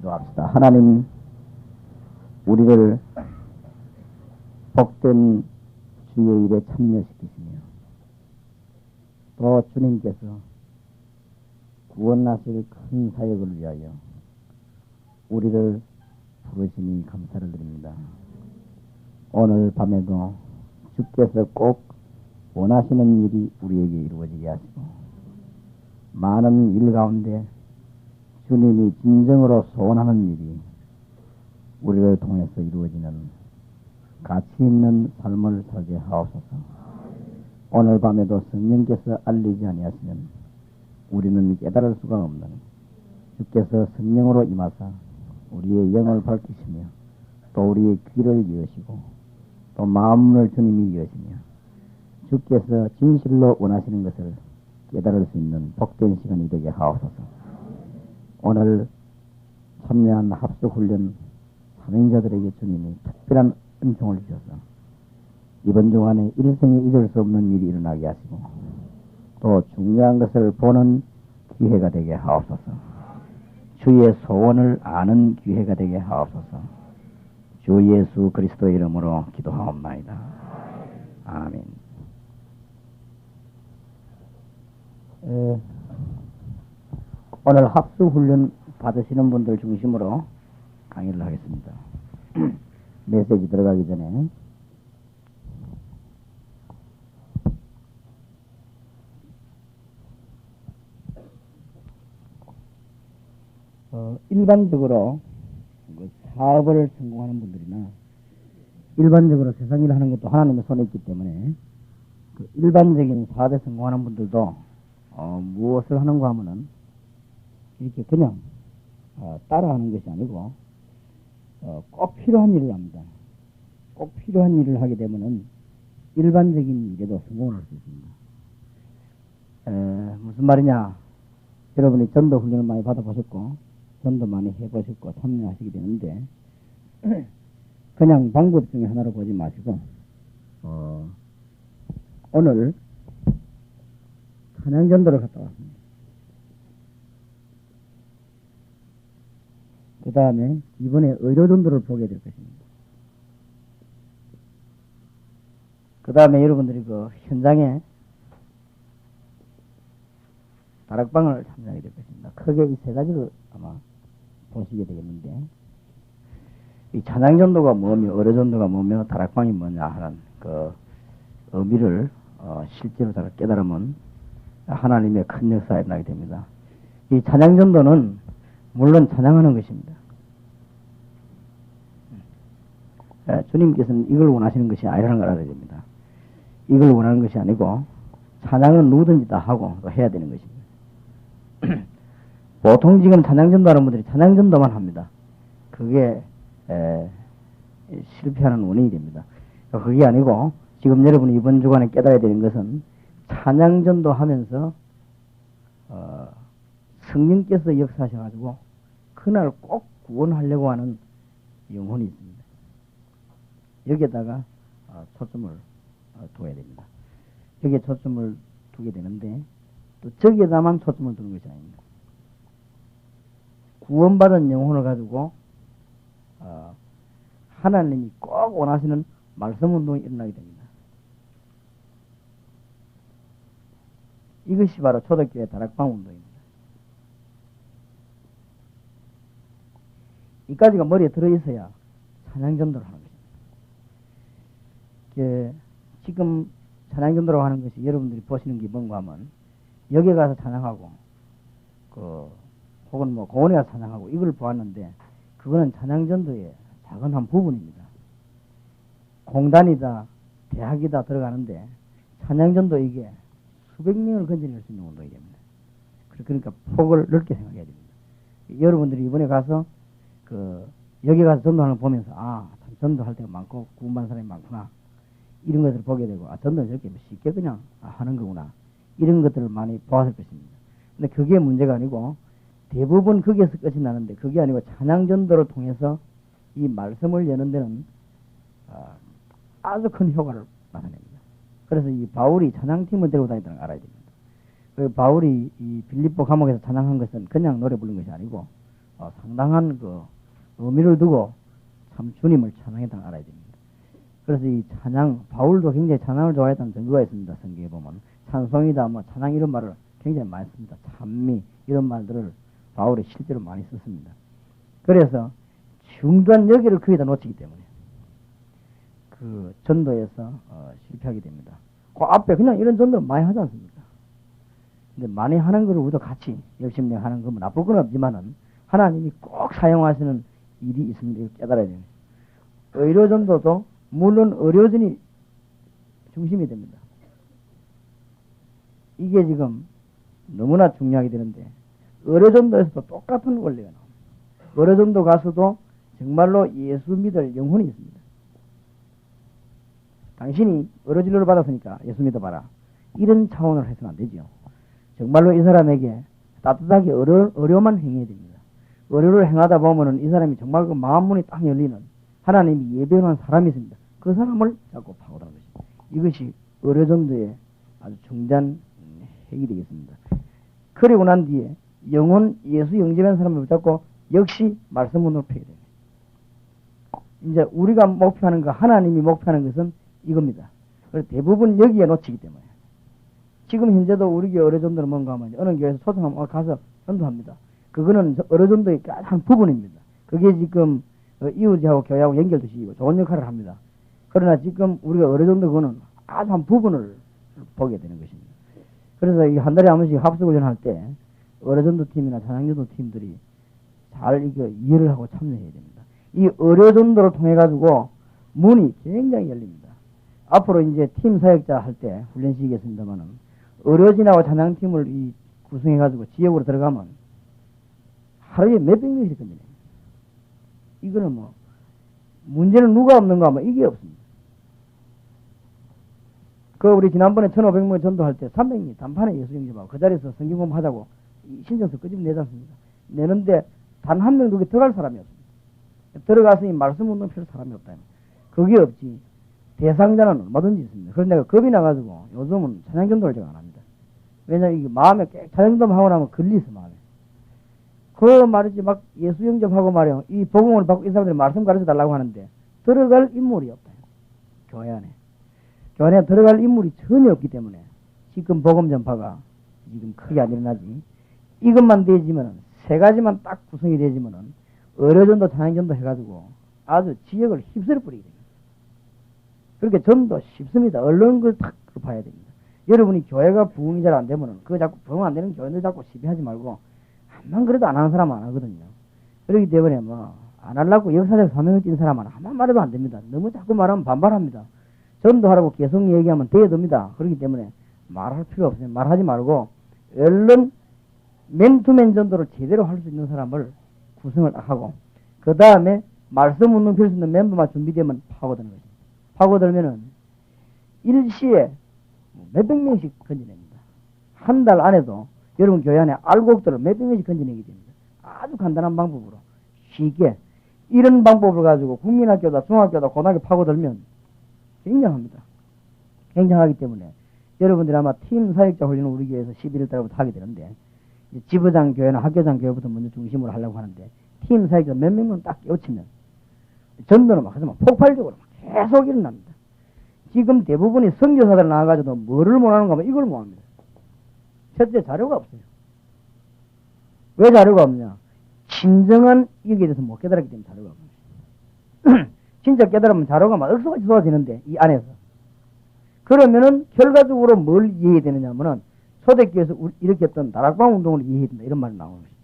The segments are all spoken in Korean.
기도합시다. 하나님, 우리를 복된 주의 일에 참여시키시며 또 주님께서 구원하실 큰 사역을 위하여 우리를 부르시니 감사를 드립니다. 오늘 밤에도 주께서 꼭 원하시는 일이 우리에게 이루어지게 하시고 많은 일 가운데 주님이 진정으로 소원하는 일이 우리를 통해서 이루어지는 가치 있는 삶을 살게 하옵소서. 오늘 밤에도 성령께서 알리지 아니하시면 우리는 깨달을 수가 없는 주께서 성령으로 임하사 우리의 영을 밝히시며 또 우리의 귀를 여시고 또 마음을 주님이 여시며 주께서 진실로 원하시는 것을 깨달을 수 있는 복된 시간이 되게 하옵소서. 오늘 참여한 합숙훈련 사명자들에게 주님이 특별한 은총을 주셔서 이번 주간에 일생에 잊을 수 없는 일이 일어나게 하시고 또 중요한 것을 보는 기회가 되게 하옵소서. 주의 소원을 아는 기회가 되게 하옵소서. 주 예수 그리스도의 이름으로 기도하옵나이다. 아멘. 오늘 합숙훈련 받으시는 분들 중심으로 강의를 하겠습니다. 메시지 들어가기 전에 일반적으로 사업을 성공하는 분들이나 일반적으로 세상 일을 하는 것도 하나님의 손에 있기 때문에 그 일반적인 사업에 성공하는 분들도 무엇을 하는가 하면은 이렇게 그냥 따라하는 것이 아니고 꼭 필요한 일을 합니다. 꼭 필요한 일을 하게 되면은 일반적인 일에도 성공을 할 수 있습니다. 무슨 말이냐? 여러분이 전도 훈련을 많이 받아보셨고 전도 많이 해보셨고 참여하시게 되는데 그냥 방법 중에 하나로 보지 마시고 오늘 찬양전도를 갔다 왔습니다. 그 다음에 이번에 의료전도를 보게 될 것입니다. 그 다음에 여러분들이 그 현장에 다락방을 참여하게 될 것입니다. 크게 이 세 가지를 아마 보시게 되겠는데 이 찬양전도가 뭐며 의료전도가 뭐며 다락방이 뭐냐 하는 그 의미를 실제로 잘 깨달으면 하나님의 큰 역사에 나게 됩니다. 이 찬양전도는 물론 찬양하는 것입니다. 주님께서는 이걸 원하시는 것이 아니라는 걸 알아야 됩니다. 이걸 원하는 것이 아니고 찬양은 누구든지 다 하고 또 해야 되는 것입니다. 보통 지금 찬양전도 하는 분들이 찬양전도만 합니다. 그게 실패하는 원인이 됩니다. 그게 아니고 지금 여러분이 이번 주간에 깨달아야 되는 것은 찬양전도 하면서 성령께서 역사하셔가지고 그날 꼭 구원하려고 하는 영혼이 있습니다. 여기에다가 초점을 둬야 됩니다. 여기에 초점을 두게 되는데 또 저기에다만 초점을 두는 것이 아닙니다. 구원받은 영혼을 가지고 하나님이 꼭 원하시는 말씀 운동이 일어나게 됩니다. 이것이 바로 초대교회 다락방 운동입니다. 이까지가 머리에 들어있어야 찬양전도를 하는 것입니다. 지금 찬양전도라고 하는 것이 여러분들이 보시는 게 뭔가 하면 여기 가서 찬양하고 혹은 뭐 공원에 가서 찬양하고 이걸 보았는데 그거는 찬양전도의 작은 한 부분입니다. 공단이다 대학이다 들어가는데 찬양전도 이게 수백 명을 건져낼 수 있는 운동이 됩니다. 그러니까 폭을 넓게 생각해야 됩니다. 여러분들이 이번에 가서 여기 가서 전도하는 걸 보면서 참 전도할 때가 많고 구원받은 사람이 많구나 이런 것을 보게 되고 전도는 저렇게 쉽게 그냥 하는 거구나 이런 것들을 많이 보았을 것입니다. 근데 그게 문제가 아니고 대부분 거기에서 끝이 나는데 그게 아니고 찬양전도를 통해서 이 말씀을 여는 데는 아주 큰 효과를 나타냅니다. 그래서 이 바울이 찬양팀을 데리고 다녔다는 걸 알아야 됩니다. 그 바울이 이 빌립보 감옥에서 찬양한 것은 그냥 노래 부른 것이 아니고 상당한 그 의미를 두고 참 주님을 찬양했다는 알아야 됩니다. 그래서 이 찬양, 바울도 굉장히 찬양을 좋아했다는 증거가 있습니다. 성경에 보면 찬송이다, 뭐 찬양 이런 말을 굉장히 많이 씁니다. 찬미 이런 말들을 바울이 실제로 많이 썼습니다. 그래서 중요한 여기를 거기다 놓치기 때문에 그 전도에서 실패하게 됩니다. 그 앞에 그냥 이런 전도를 많이 하지 않습니까? 근데 많이 하는 거를 우리도 같이 열심히 하는 거면 나쁠 건 없지만은 하나님이 꼭 사용하시는 일이 있습니다. 이걸 깨달아야 됩니다. 의료 전도도 물론 의료진이 중심이 됩니다. 이게 지금 너무나 중요하게 되는데 의료 전도에서도 똑같은 원리가 나옵니다. 의료 전도 가서도 정말로 예수 믿을 영혼이 있습니다. 당신이 의료 진료를 받았으니까 예수 믿어봐라. 이런 차원으로 해서는 안 되죠. 정말로 이 사람에게 따뜻하게 의료만 행해야 됩니다. 의료를 행하다 보면은 이 사람이 정말 그 마음문이 딱 열리는 하나님이 예배하는 사람이 있습니다. 그 사람을 자꾸 파고드는 것입니다. 이것이 의료 전도의 아주 중대한 핵이 되겠습니다. 그리고 난 뒤에 영혼 예수 영접한 사람을 붙잡고 역시 말씀을 높여야 됩니다. 이제 우리가 목표하는 거, 하나님이 목표하는 것은 이겁니다. 그래서 대부분 여기에 놓치기 때문에 지금 현재도 우리 교회 의료 전도는 뭔가 하면 어느 교회에서 초청하면 가서 전도합니다. 그거는 의료 전도의 한 부분입니다. 그게 지금 이웃하고 교회하고 연결되시고 좋은 역할을 합니다. 그러나 지금 우리가 의료 전도 그거는 아주 한 부분을 보게 되는 것입니다. 그래서 이 한 달에 한 번씩 합숙을 할 때 의료 전도 팀이나 찬양 전도 팀들이 잘 이거 이해를 하고 참여해야 됩니다. 이 의료 전도를 통해 가지고 문이 굉장히 열립니다. 앞으로 이제 팀 사역자 할 때 훈련시키겠습니다만은 의료진하고 찬양팀을 구성해 가지고 지역으로 들어가면 하루에 몇백 명씩 건드려요. 이거는 뭐 문제는 누가 없는가 하면 이게 없습니다. 그 우리 지난번에 1,500명 전도할 때 300명 단판에 예수 영접하고 그 자리에서 성경 공부하자고 신청서 끄집어내지 않습니까? 내는데 단 한 명도 거기 들어갈 사람이 없습니다. 들어가서 이 말씀 묻는 필요 사람이 없다. 그게 없지. 대상자는 얼마든지 있습니다. 그런데 내가 겁이 나가지고 요즘은 찬양전도를 제가 안 합니다. 왜냐면 이게 마음에 찬양전도 하고 나면 걸리서 마음에. 그 말이지 막 예수 영접하고 말이야. 이 복음을 받고 이 사람들이 말씀 가르쳐 달라고 하는데 들어갈 인물이 없다. 교회 안에. 교회 안에 들어갈 인물이 전혀 없기 때문에 지금 복음 전파가 지금 크게 안 일어나지. 이것만 되지면은 세 가지만 딱 구성이 되지면은 의료전도 찬양전도 해가지고 아주 지역을 휩쓸어 뿌리게 됩니다. 그렇게 전도 쉽습니다. 얼른 그걸 탁 봐야 됩니다. 여러분이 교회가 부흥이 잘 안 되면은 그거 자꾸 부흥 안 되는 교회들 자꾸 시비하지 말고 한만 그래도 안 하는 사람은 안 하거든요. 그렇기 때문에 뭐 안 하려고 역사적 사명을 띈 사람은 한만 말해도 안 됩니다. 너무 자꾸 말하면 반발합니다. 전도하라고 계속 얘기하면 돼야됩니다. 그렇기 때문에 말할 필요 없어요. 말하지 말고 얼른 맨투맨 전도를 제대로 할 수 있는 사람을 구성을 하고 그 다음에 말씀 묻는 필수 있는 멤버만 준비되면 파고드는 거죠. 파고들면은 일시에 몇백 명씩 건져냅니다. 한 달 안에도 여러분 교회 안에 알곡들을 몇백 명씩 건져내게 됩니다. 아주 간단한 방법으로 쉽게 이런 방법을 가지고 국민학교다 중학교다 고등학교 파고들면 굉장합니다. 굉장하기 때문에 여러분들이 아마 팀 사역자 훈련을 우리 교회에서 11월 달부터 하게 되는데 지부장 교회나 학교장 교회부터 먼저 중심으로 하려고 하는데 팀 사역자 몇 명만 딱 깨우치면 전도는 막 하지만 폭발적으로 계속 일어납니다. 지금 대부분이 선교사들 나와가지고 뭐를 못하는가 하면 이걸 못합니다. 첫째 자료가 없어요. 왜 자료가 없냐? 진정한 여기에 대해서 못 깨달았기 때문에 자료가 없어요. 진짜 깨달으면 자료가 막 억수같이 쏟아지는데 이 안에서 그러면은 결과적으로 뭘 이해해야 되느냐면은 초대교회에서 일으켰던 다락방 운동을 이해해야 된다 이런 말이 나오는 것입니다.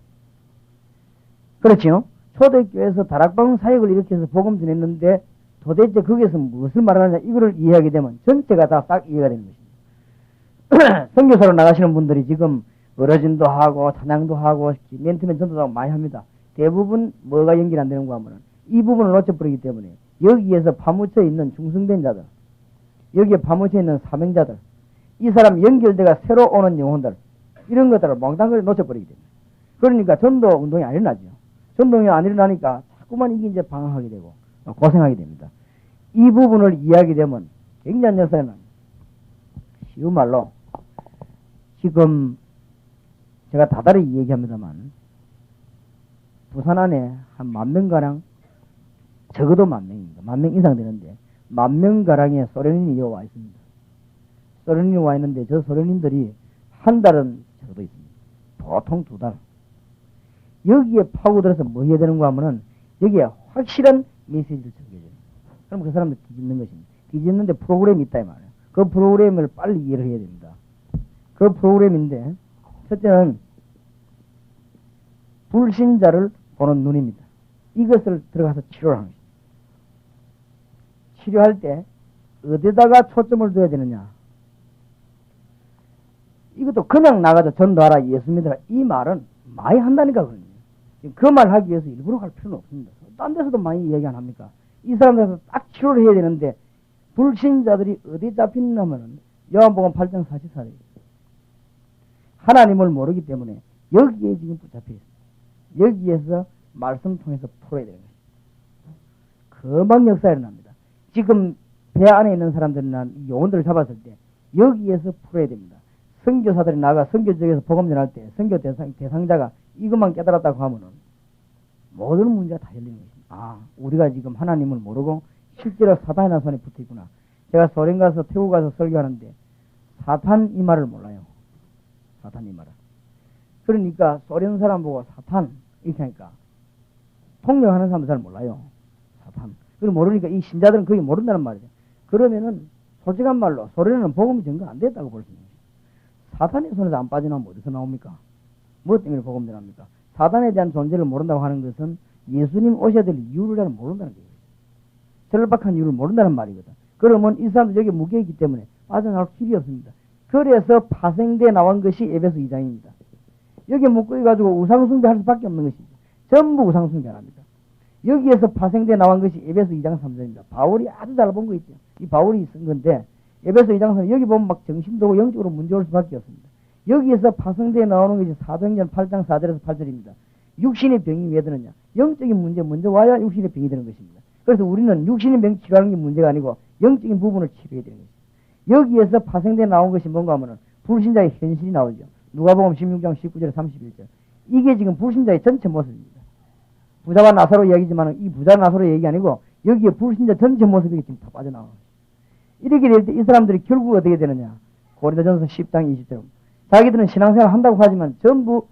그렇지요? 초대교회에서 다락방 사역을 일으켜서 복음 전했는데 도대체 거기에서 무엇을 말하느냐 이거를 이해하게 되면 전체가 다 딱 이해가 되는 것입니다. 선교사로 나가시는 분들이 지금 어르신도 하고 찬양도 하고 맨투맨 전도도 하고 많이 합니다. 대부분 뭐가 연결 안 되는 거 하면은 이 부분을 놓쳐버리기 때문에 여기에서 파묻혀 있는 중성된 자들 여기에 파묻혀 있는 사명자들 이 사람 연결대가 새로 오는 영혼들 이런 것들을 몽땅 놓쳐버리게 됩니다. 그러니까 전도 운동이 안 일어나죠. 전도 운동이 안 일어나니까 자꾸만 이게 이제 방황하게 되고 고생하게 됩니다. 이 부분을 이해하게 되면 굉장한 역사에는 쉬운 말로 지금 제가 다달이 얘기합니다만 부산 안에 한 10,000명가량, 적어도 10,000명입니다. 10,000명 이상 되는데 10,000명가량의 소련인이 여기 와 있습니다. 소련인이 와 있는데 저 소련인들이 한 달은 적어도 있습니다. 보통 2달. 여기에 파고들어서 뭐 해야 되는가 하면은 여기에 확실한 메시지를 전해줘요. 그럼 그 사람들 뒤집는 것입니다. 뒤집는데 프로그램이 있다 이 말이에요. 그 프로그램을 빨리 이해를 해야 됩니다. 그 프로그램인데 첫째는 불신자를 보는 눈입니다. 이것을 들어가서 치료를 하는 것입니다. 치료할 때 어디다가 초점을 둬야 되느냐. 이것도 그냥 나가서 전도하라, 예수 믿어라, 이 말은 많이 한다니까 그러네요. 그 말 하기 위해서 일부러 갈 필요는 없습니다. 딴 데서도 많이 이야기 안 합니까? 이 사람들에서 딱 치료를 해야 되는데 불신자들이 어디 잡히냐면은 요한복음 8장 44절. 하나님을 모르기 때문에 여기에 지금 붙잡혀 있습니다. 여기에서 말씀 통해서 풀어야 되는 것입니다. 금방 역사가 일어납니다. 지금 배 안에 있는 사람들이나 영혼들을 잡았을 때 여기에서 풀어야 됩니다. 선교사들이 나가 선교 지역에서 복음 전할 때 선교 대상자가 이것만 깨달았다고 하면은 모든 문제가 다 열리는 것입니다. 아, 우리가 지금 하나님을 모르고 실제로 사탄이라는 손에 붙어 있구나. 제가 소련 가서 태국 가서 설교하는데 사탄 이 말을 몰라요. 사탄 이 말을. 그러니까 소련 사람 보고 사탄 이렇게 하니까 통역하는 사람도 잘 몰라요. 사탄. 그걸 모르니까 이 신자들은 그게 모른다는 말이죠. 그러면은 솔직한 말로 소련은 복음이 전거 안 됐다고 볼 수 있는 거예요. 사탄의 손에서 안 빠져나오면 어디서 나옵니까? 무엇 때문에 복음 전합니까? 사탄에 대한 존재를 모른다고 하는 것은 예수님 오셔야 될 이유를 모른다는 거예요. 절박한 이유를 모른다는 말이거든. 그러면 이 사람들 여기 묶여있기 때문에 빠져나올 길이 없습니다. 그래서 파생돼 나온 것이 에베소 2장입니다. 여기 묶여가지고 우상숭배 할 수밖에 없는 것입니다. 전부 우상숭배 합니다. 여기에서 파생돼 나온 것이 에베소 2장 3절입니다. 바울이 아주 잘 본 거 있죠. 이 바울이 쓴 건데 에베소 2장 3절 여기 보면 막 정신도고 영적으로 문제 올 수밖에 없습니다. 여기에서 파생돼 나오는 것이 사도행전 8장 4절에서 8절입니다. 육신의 병이 왜 드느냐? 영적인 문제 먼저 와야 육신의 병이 드는 것입니다. 그래서 우리는 육신의 병 치료하는 게 문제가 아니고 영적인 부분을 치료해야 되는 것입니다. 여기에서 파생돼 나온 것이 뭔가 하면은 불신자의 현실이 나오죠. 누가복음 16장 19절에 31절. 이게 지금 불신자의 전체 모습입니다. 부자와 나사로 이야기지만 이 부자 나사로 얘기 아니고 여기에 불신자 전체 모습이 지금 다 빠져나와요. 이렇게 될 때 이 사람들이 결국 어떻게 되느냐? 고린도전서 10장 20절. 자기들은 신앙생활 한다고 하지만 전부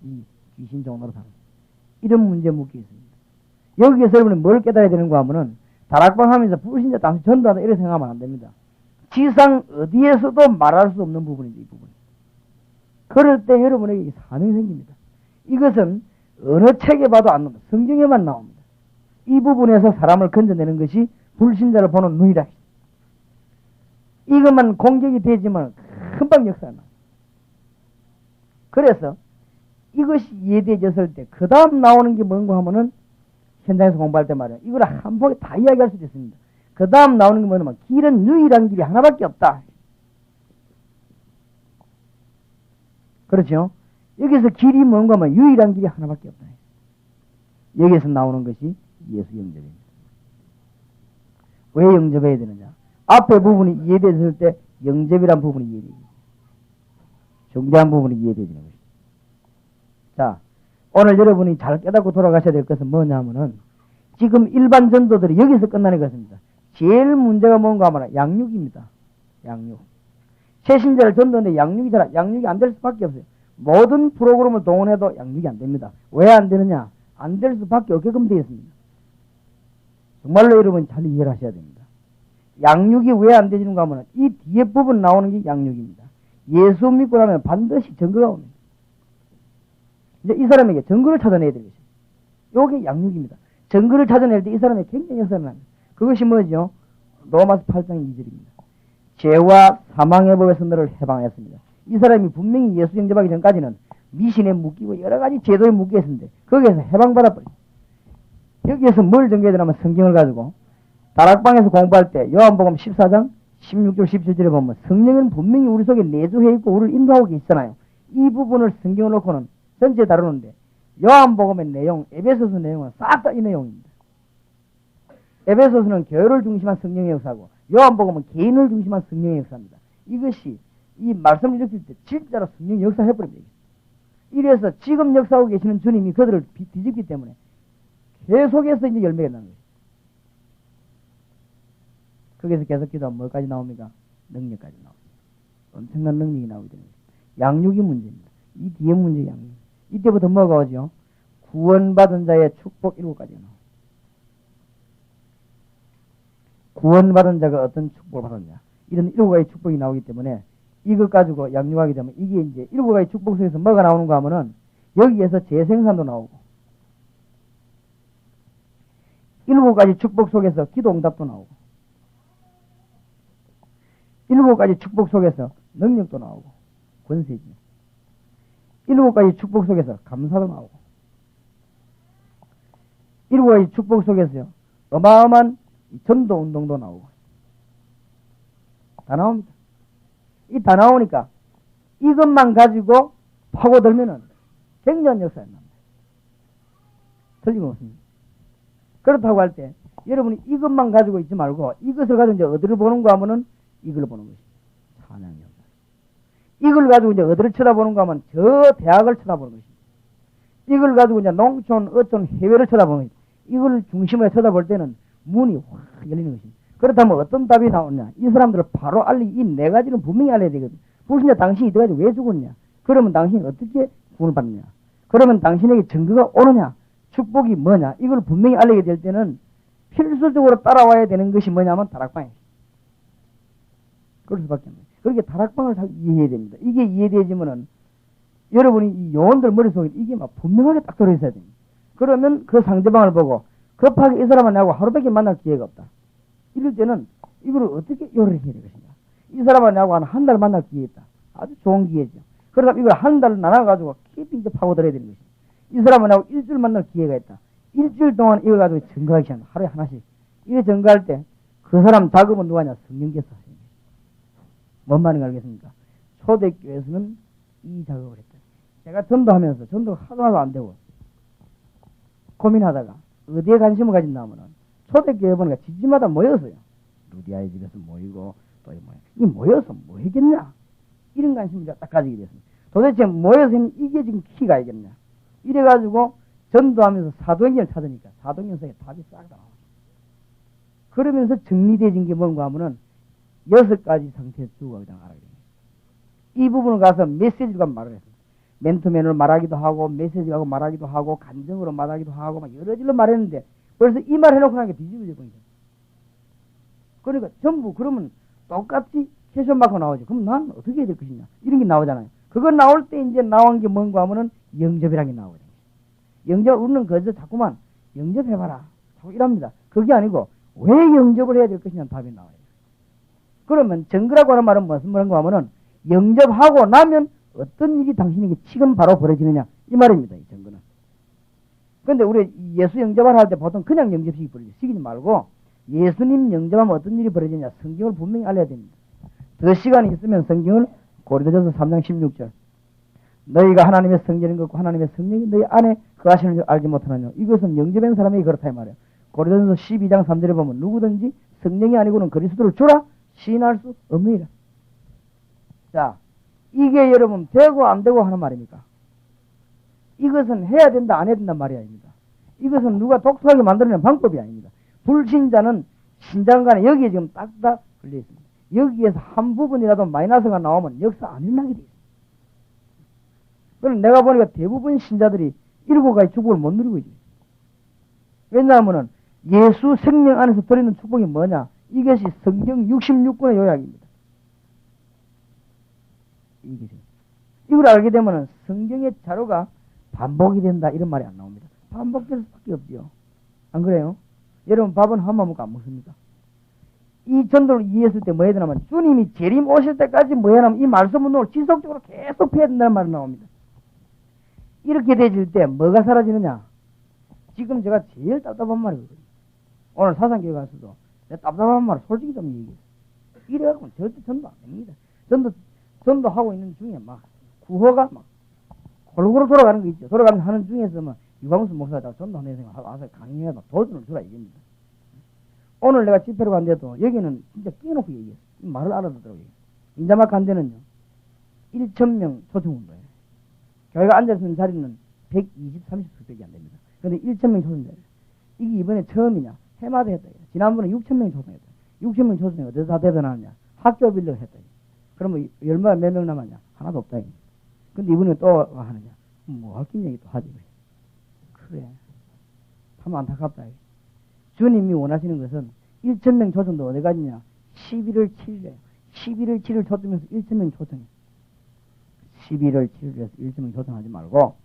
이 귀신 종로로 사는 이런 문제에 묶여 있습니다. 여기에서 여러분이 뭘 깨달아야 되는가 하면은 다락방 하면서 불신자 당시 전도하다 이렇게 생각하면 안 됩니다. 지상 어디에서도 말할 수 없는 부분인데 이 부분. 그럴 때 여러분에게 사명이 생깁니다. 이것은 어느 책에 봐도 안 나옵니다. 성경에만 나옵니다. 이 부분에서 사람을 건져내는 것이 불신자를 보는 눈이다. 이것만 공격이 되지만 금방 역사가 나옵니다. 그래서 이것이 이해되어졌을 때 그 다음 나오는 게 뭔가 하면은 현장에서 공부할 때 말이에요. 이걸 한 번에 다 이야기할 수도 있습니다. 그 다음 나오는 게 뭐냐면 길은 유일한 길이 하나밖에 없다. 그렇죠? 여기서 길이 뭔가 하면 유일한 길이 하나밖에 없다. 여기에서 나오는 것이 예수 영접입니다. 왜 영접해야 되느냐? 앞에 부분이 이해됐을 때 영접이란 부분이 이해됩니다. 중대한 부분이 이해되지는 것입니다. 자, 오늘 여러분이 잘 깨닫고 돌아가셔야 될 것은 뭐냐 하면은 지금 일반 전도들이 여기서 끝나는 것입니다. 제일 문제가 뭔가 하면 양육입니다. 양육. 새신자를 전도하는데 양육이 안 될 수밖에 없어요. 모든 프로그램을 동원해도 양육이 안 됩니다. 왜 안 되느냐? 안 될 수밖에 없게끔 되어 있습니다. 정말로 여러분 잘 이해를 하셔야 됩니다. 양육이 왜 안 되는가 하면 이 뒤에 부분 나오는 게 양육입니다. 예수 믿고 나면 반드시 증거가 옵니다. 이제 이 사람에게 증거를 찾아내야 되겠죠. 이게 양육입니다. 증거를 찾아낼 때 이 사람의 굉장히 역사가 납니다. 그것이 뭐죠? 로마서 8장 2절입니다. 죄와 사망의 법에서 너를 해방했습니다. 이 사람이 분명히 예수 영접하기 전까지는 미신에 묶이고 여러 가지 제도에 묶여 있었는데 거기에서 해방받아버립니다. 여기에서 뭘 전개해야 되냐면 성경을 가지고 다락방에서 공부할 때 요한복음 14장 16절 17절에 보면 성령은 분명히 우리 속에 내주해 있고 우리를 인도하고 계시잖아요. 이 부분을 성경을 놓고는 전체 다루는데 요한복음의 내용, 에베소서 내용은 싹 다 이 내용입니다. 에베소서는 교회를 중심한 성령의 역사고 요한복음은 개인을 중심한 성령의 역사입니다. 이것이 이 말씀을 읽을 때 진짜로 성령의 역사 해버립니다. 이래서 지금 역사하고 계시는 주님이 그들을 뒤집기 때문에 계속해서 이제 열매가 나는 거예요. 거기서 계속 기도하면 뭐까지 나옵니까? 능력까지 나옵니다. 엄청난 능력이 나오게 되는 거예요. 양육이 문제입니다. 이 뒤에 문제 양육. 이때부터 뭐가 오죠? 구원받은 자의 축복 7가지가 나옵니다. 구원받은 자가 어떤 축복을 받았냐. 이런 7가지 축복이 나오기 때문에 이것 가지고 양육하게 되면 이게 이제 7가지 축복 속에서 뭐가 나오는가 하면은 여기에서 재생산도 나오고 7가지 축복 속에서 기도 응답도 나오고 7가지 축복 속에서 능력도 나오고 권세지. 7가지 축복 속에서 감사도 나오고 7가지 축복 속에서요 어마어마한 전도 운동도 나오고 다 나옵니다. 이 다 나오니까 이것만 가지고 파고들면은 굉장한 역사가 납니다. 틀림없습니다. 그렇다고 할 때 여러분이 이것만 가지고 있지 말고 이것을 가지고 이제 어디를 보는가 하면은 이걸 보는 것입니다. 찬양이 없다. 이걸 가지고 이제 어디를 쳐다보는가 하면 저 대학을 쳐다보는 것입니다. 이걸 가지고 이제 농촌, 어촌, 해외를 쳐다보는 것입니다. 이걸 중심으로 쳐다볼 때는 문이 확 열리는 것입니다. 그렇다면 어떤 답이 나오냐? 이 사람들을 바로 이 4가지는 분명히 알아야 되거든. 불신자 당신이 이때까지 왜 죽었냐? 그러면 당신이 어떻게 구원을 받느냐? 그러면 당신에게 증거가 오느냐? 축복이 뭐냐? 이걸 분명히 알게 될 때는 필수적으로 따라와야 되는 것이 뭐냐면 다락방이에요. 그럴 수밖에 없어요. 그렇게 다락방을 잘 이해해야 됩니다. 이게 이해되지면은 여러분이 이 요원들 머릿속에 이게 막 분명하게 딱 들어있어야 됩니다. 그러면 그 상대방을 보고 급하게 이 사람은 나하고 하루밖에 만날 기회가 없다. 이럴 때는 이걸 어떻게 요리를 해야 될 것인가. 이 사람은 나하고 한 달 만날 기회 있다. 아주 좋은 기회죠. 그러다 이걸 한 달 나눠가지고 깊이 이제 파고들어야 되는 것이죠. 이 사람은 나하고 일주일 만날 기회가 있다. 일주일 동안 이걸 가지고 증거하기 시작한다. 하루에 하나씩. 이게 증거할 때 그 사람 자금은 누가 하냐? 성령께서 하십니다. 뭔 말인가 알겠습니까? 초대교회에서는 이 작업을 했다. 제가 전도하면서 전도가 하나도 안 되고 고민하다가 어디에 관심을 가진다 하면은 초대교회 보니까 집집마다 모여서요. 루디아의 집에서 모이고 또 이 모여서 뭐 하겠냐? 이런 관심을 딱 가지게 됐습니다. 도대체 모여서 이게 지금 키가 있겠냐? 이래가지고 전도하면서 사도행전을 찾으니까 사도행전 속에 답이 싹 나와요. 그러면서 정리되어진 게 뭔가 하면은 6가지 상태의 주어가 그냥 알아야 됩니다. 이 부분을 가서 메시지가 말을 했습니다. 맨투맨으로 말하기도 하고 메시지하고 말하기도 하고 간증으로 말하기도 하고 막 여러 질로 말했는데 벌써 이 말 해놓고 나니까 뒤집어져 버리죠. 그러니까 전부 그러면 똑같이 캐션 마크 나오죠. 그럼 난 어떻게 해야 될 것이냐 이런 게 나오잖아요. 그거 나올 때 이제 나온 게 뭔가 하면은 영접이라는 게 나오거든요. 영접 우리는 그저 자꾸만 영접해봐라 자꾸 이랍니다. 그게 아니고 왜 영접을 해야 될 것이냐는 답이 나와요. 그러면 증거라고 하는 말은 무슨 말인가 하면은 영접하고 나면 어떤 일이 당신에게 지금 바로 벌어지느냐 이 말입니다. 이 증거는. 그런데 우리 예수 영접을 할 때 보통 그냥 영접식이 벌어지지 말고 예수님 영접하면 어떤 일이 벌어지냐 성경을 분명히 알아야 됩니다. 더 시간이 있으면 성경을 고린도전서 3장 16절 너희가 하나님의 성전인 것과 하나님의 성령이 너희 안에 거하시는 줄 알지 못하느냐 이것은 영접한 사람에게 그렇다 이 말이에요. 고린도전서 12장 3절에 보면 누구든지 성령이 아니고는 그리스도를 주라 시인할 수 없느니라. 자, 이게 여러분 되고 안 되고 하는 말입니까? 이것은 해야 된다 안 해야 된다 말이 아닙니다. 이것은 누가 독특하게 만들어낸 방법이 아닙니다. 불신자는 신장 간에 여기에 지금 딱딱 걸려 있습니다. 여기에서 한 부분이라도 마이너스가 나오면 역사 안 일어나게 돼 있습니다. 그럼 내가 보니까 대부분 신자들이 7가지 축복을 못 누리고 있죠. 왜냐하면 예수 생명 안에서 들어있는 축복이 뭐냐? 이것이 성경 66권의 요약입니다. 이걸 알게 되면 성경의 자료가 반복이 된다 이런 말이 안 나옵니다. 반복될 수밖에 없죠. 안 그래요? 여러분 밥은 한 번 먹고 안 먹습니까? 이 전도를 이해했을 때 뭐 해야 되냐면 주님이 재림 오실 때까지 뭐 해야 하면 이 말씀 운동을 지속적으로 계속 펴야 된다는 말이 나옵니다. 이렇게 되질 때 뭐가 사라지느냐? 지금 제가 제일 답답한 말이거든요. 오늘 사상교회 가서도 내가 답답한 말을 솔직히 좀 얘기해요. 이래갖고는 절대 전도 안 됩니다. 전도하고 있는 중에 막 구호가 막 골고루 돌아가는 거 있죠. 돌아가면서 하는 중에서 막 유광수 목사가 전도하는 생각 와서 강의해서 도전을 주라 얘기합니다. 오늘 내가 집회로 간데도 여기는 진짜 끼워놓고 얘기해요. 말을 알아듣더라고요. 인자막 간 데는요 1,000명 초청운동이에요. 교회가 앉아있는 자리는 120, 30석밖에 안 됩니다. 그런데 1,000명 초선자예요. 이게 이번에 처음이냐? 해마다 했다. 지난번에 6,000명 초선했다. 6,000명 초선이 어디서 다 대변하느냐? 학교 빌려 했다. 그러면 얼마 몇 명 남았냐? 하나도 없다. 근데 이번에 또 하느냐? 뭐 할긴 얘기 또 하지. 그래. 참 안타깝다. 주님이 원하시는 것은 1,000명 초청도 어디까지냐? 11월 7일에 11월 7일 초청해서 1,000명 초청해. 11월 7일에서 1,000명 초청하지 말고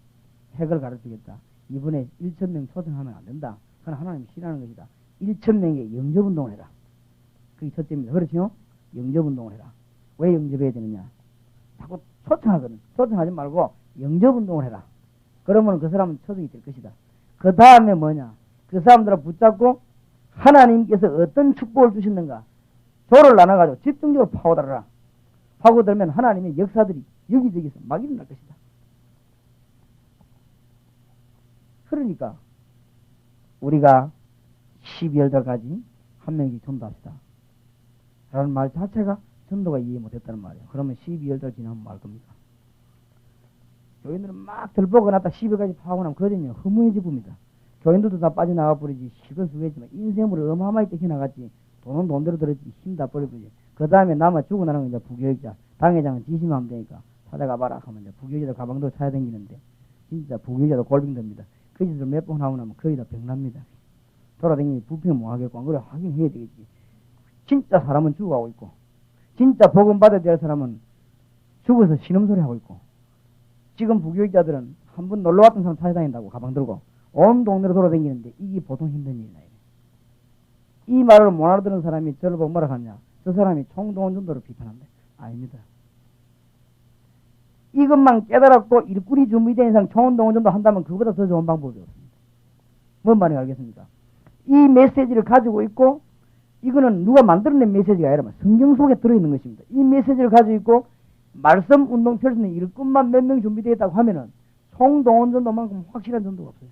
핵을 가르치겠다. 이번에 1,000명 초청하면 안 된다. 그건 하나님 싫어하는 것이다. 1,000명의 영접운동을 해라. 그게 첫째입니다. 그렇죠? 영접운동을 해라. 왜 영접해야 되느냐? 자꾸 초청하거든. 초청하지 말고 영접운동을 해라. 그러면 그 사람은 초청이 될 것이다. 그 다음에 뭐냐? 그 사람들을 붙잡고 하나님께서 어떤 축복을 주셨는가? 조를 나눠가지고 집중적으로 파고들어라. 파고들면 하나님의 역사들이 여기저기서 막 일어날 것이다. 그러니까 우리가 12월 달까지 한 명씩 전도합시다. 라는 말 자체가 전도가 이해 못했다는 말이에요. 그러면 12월 달 지나면 뭐 할 겁니까? 교인들은 막 들보고 났다 12월까지 파고 나면 거든요. 허무해지 봅니다. 교인들도 다 빠져나가 버리지. 실컷 수고했지만 인생으로 어마어마하게 떼켜나갔지. 돈은 돈대로 들었지. 힘 다 버려버리지. 그 다음에 남아 죽어나는 건 이제 부교육자. 당회장은 지시하면 되니까 찾아가봐라 하면 이제 부교육자도 가방도 차야 되는데 진짜 부교육자도 골병듭니다. 그 짓을 몇 번 하고 나면 거의 다 병납니다. 돌아다니면 부평 뭐 하겠고 안 그래 하긴 해야 되겠지. 진짜 사람은 죽어가고 있고 진짜 복음 받아야 될 사람은 죽어서 신음소리 하고 있고 지금 부교육자들은 한 번 놀러왔던 사람 찾아다닌다고 가방 들고 온 동네로 돌아다니는데 이게 보통 힘든 일이다. 이 말을 못 알아듣는 사람이 저를 보고 뭐라 하냐? 저 사람이 총동원 전도를 비판한다. 아닙니다. 이것만 깨달았고 일꾼이 준비된 이상 총동원 전도 한다면 그보다 더 좋은 방법이 없습니다. 뭔 말인지 알겠습니까? 이 메시지를 가지고 있고 이거는 누가 만들어낸 메시지가 아니라 성경 속에 들어있는 것입니다. 이 메시지를 가지고 있고 말씀 운동 펼치는 일꾼만 몇 명 준비되어 있다고 하면은 총동원 전도만큼 확실한 전도가 없어요.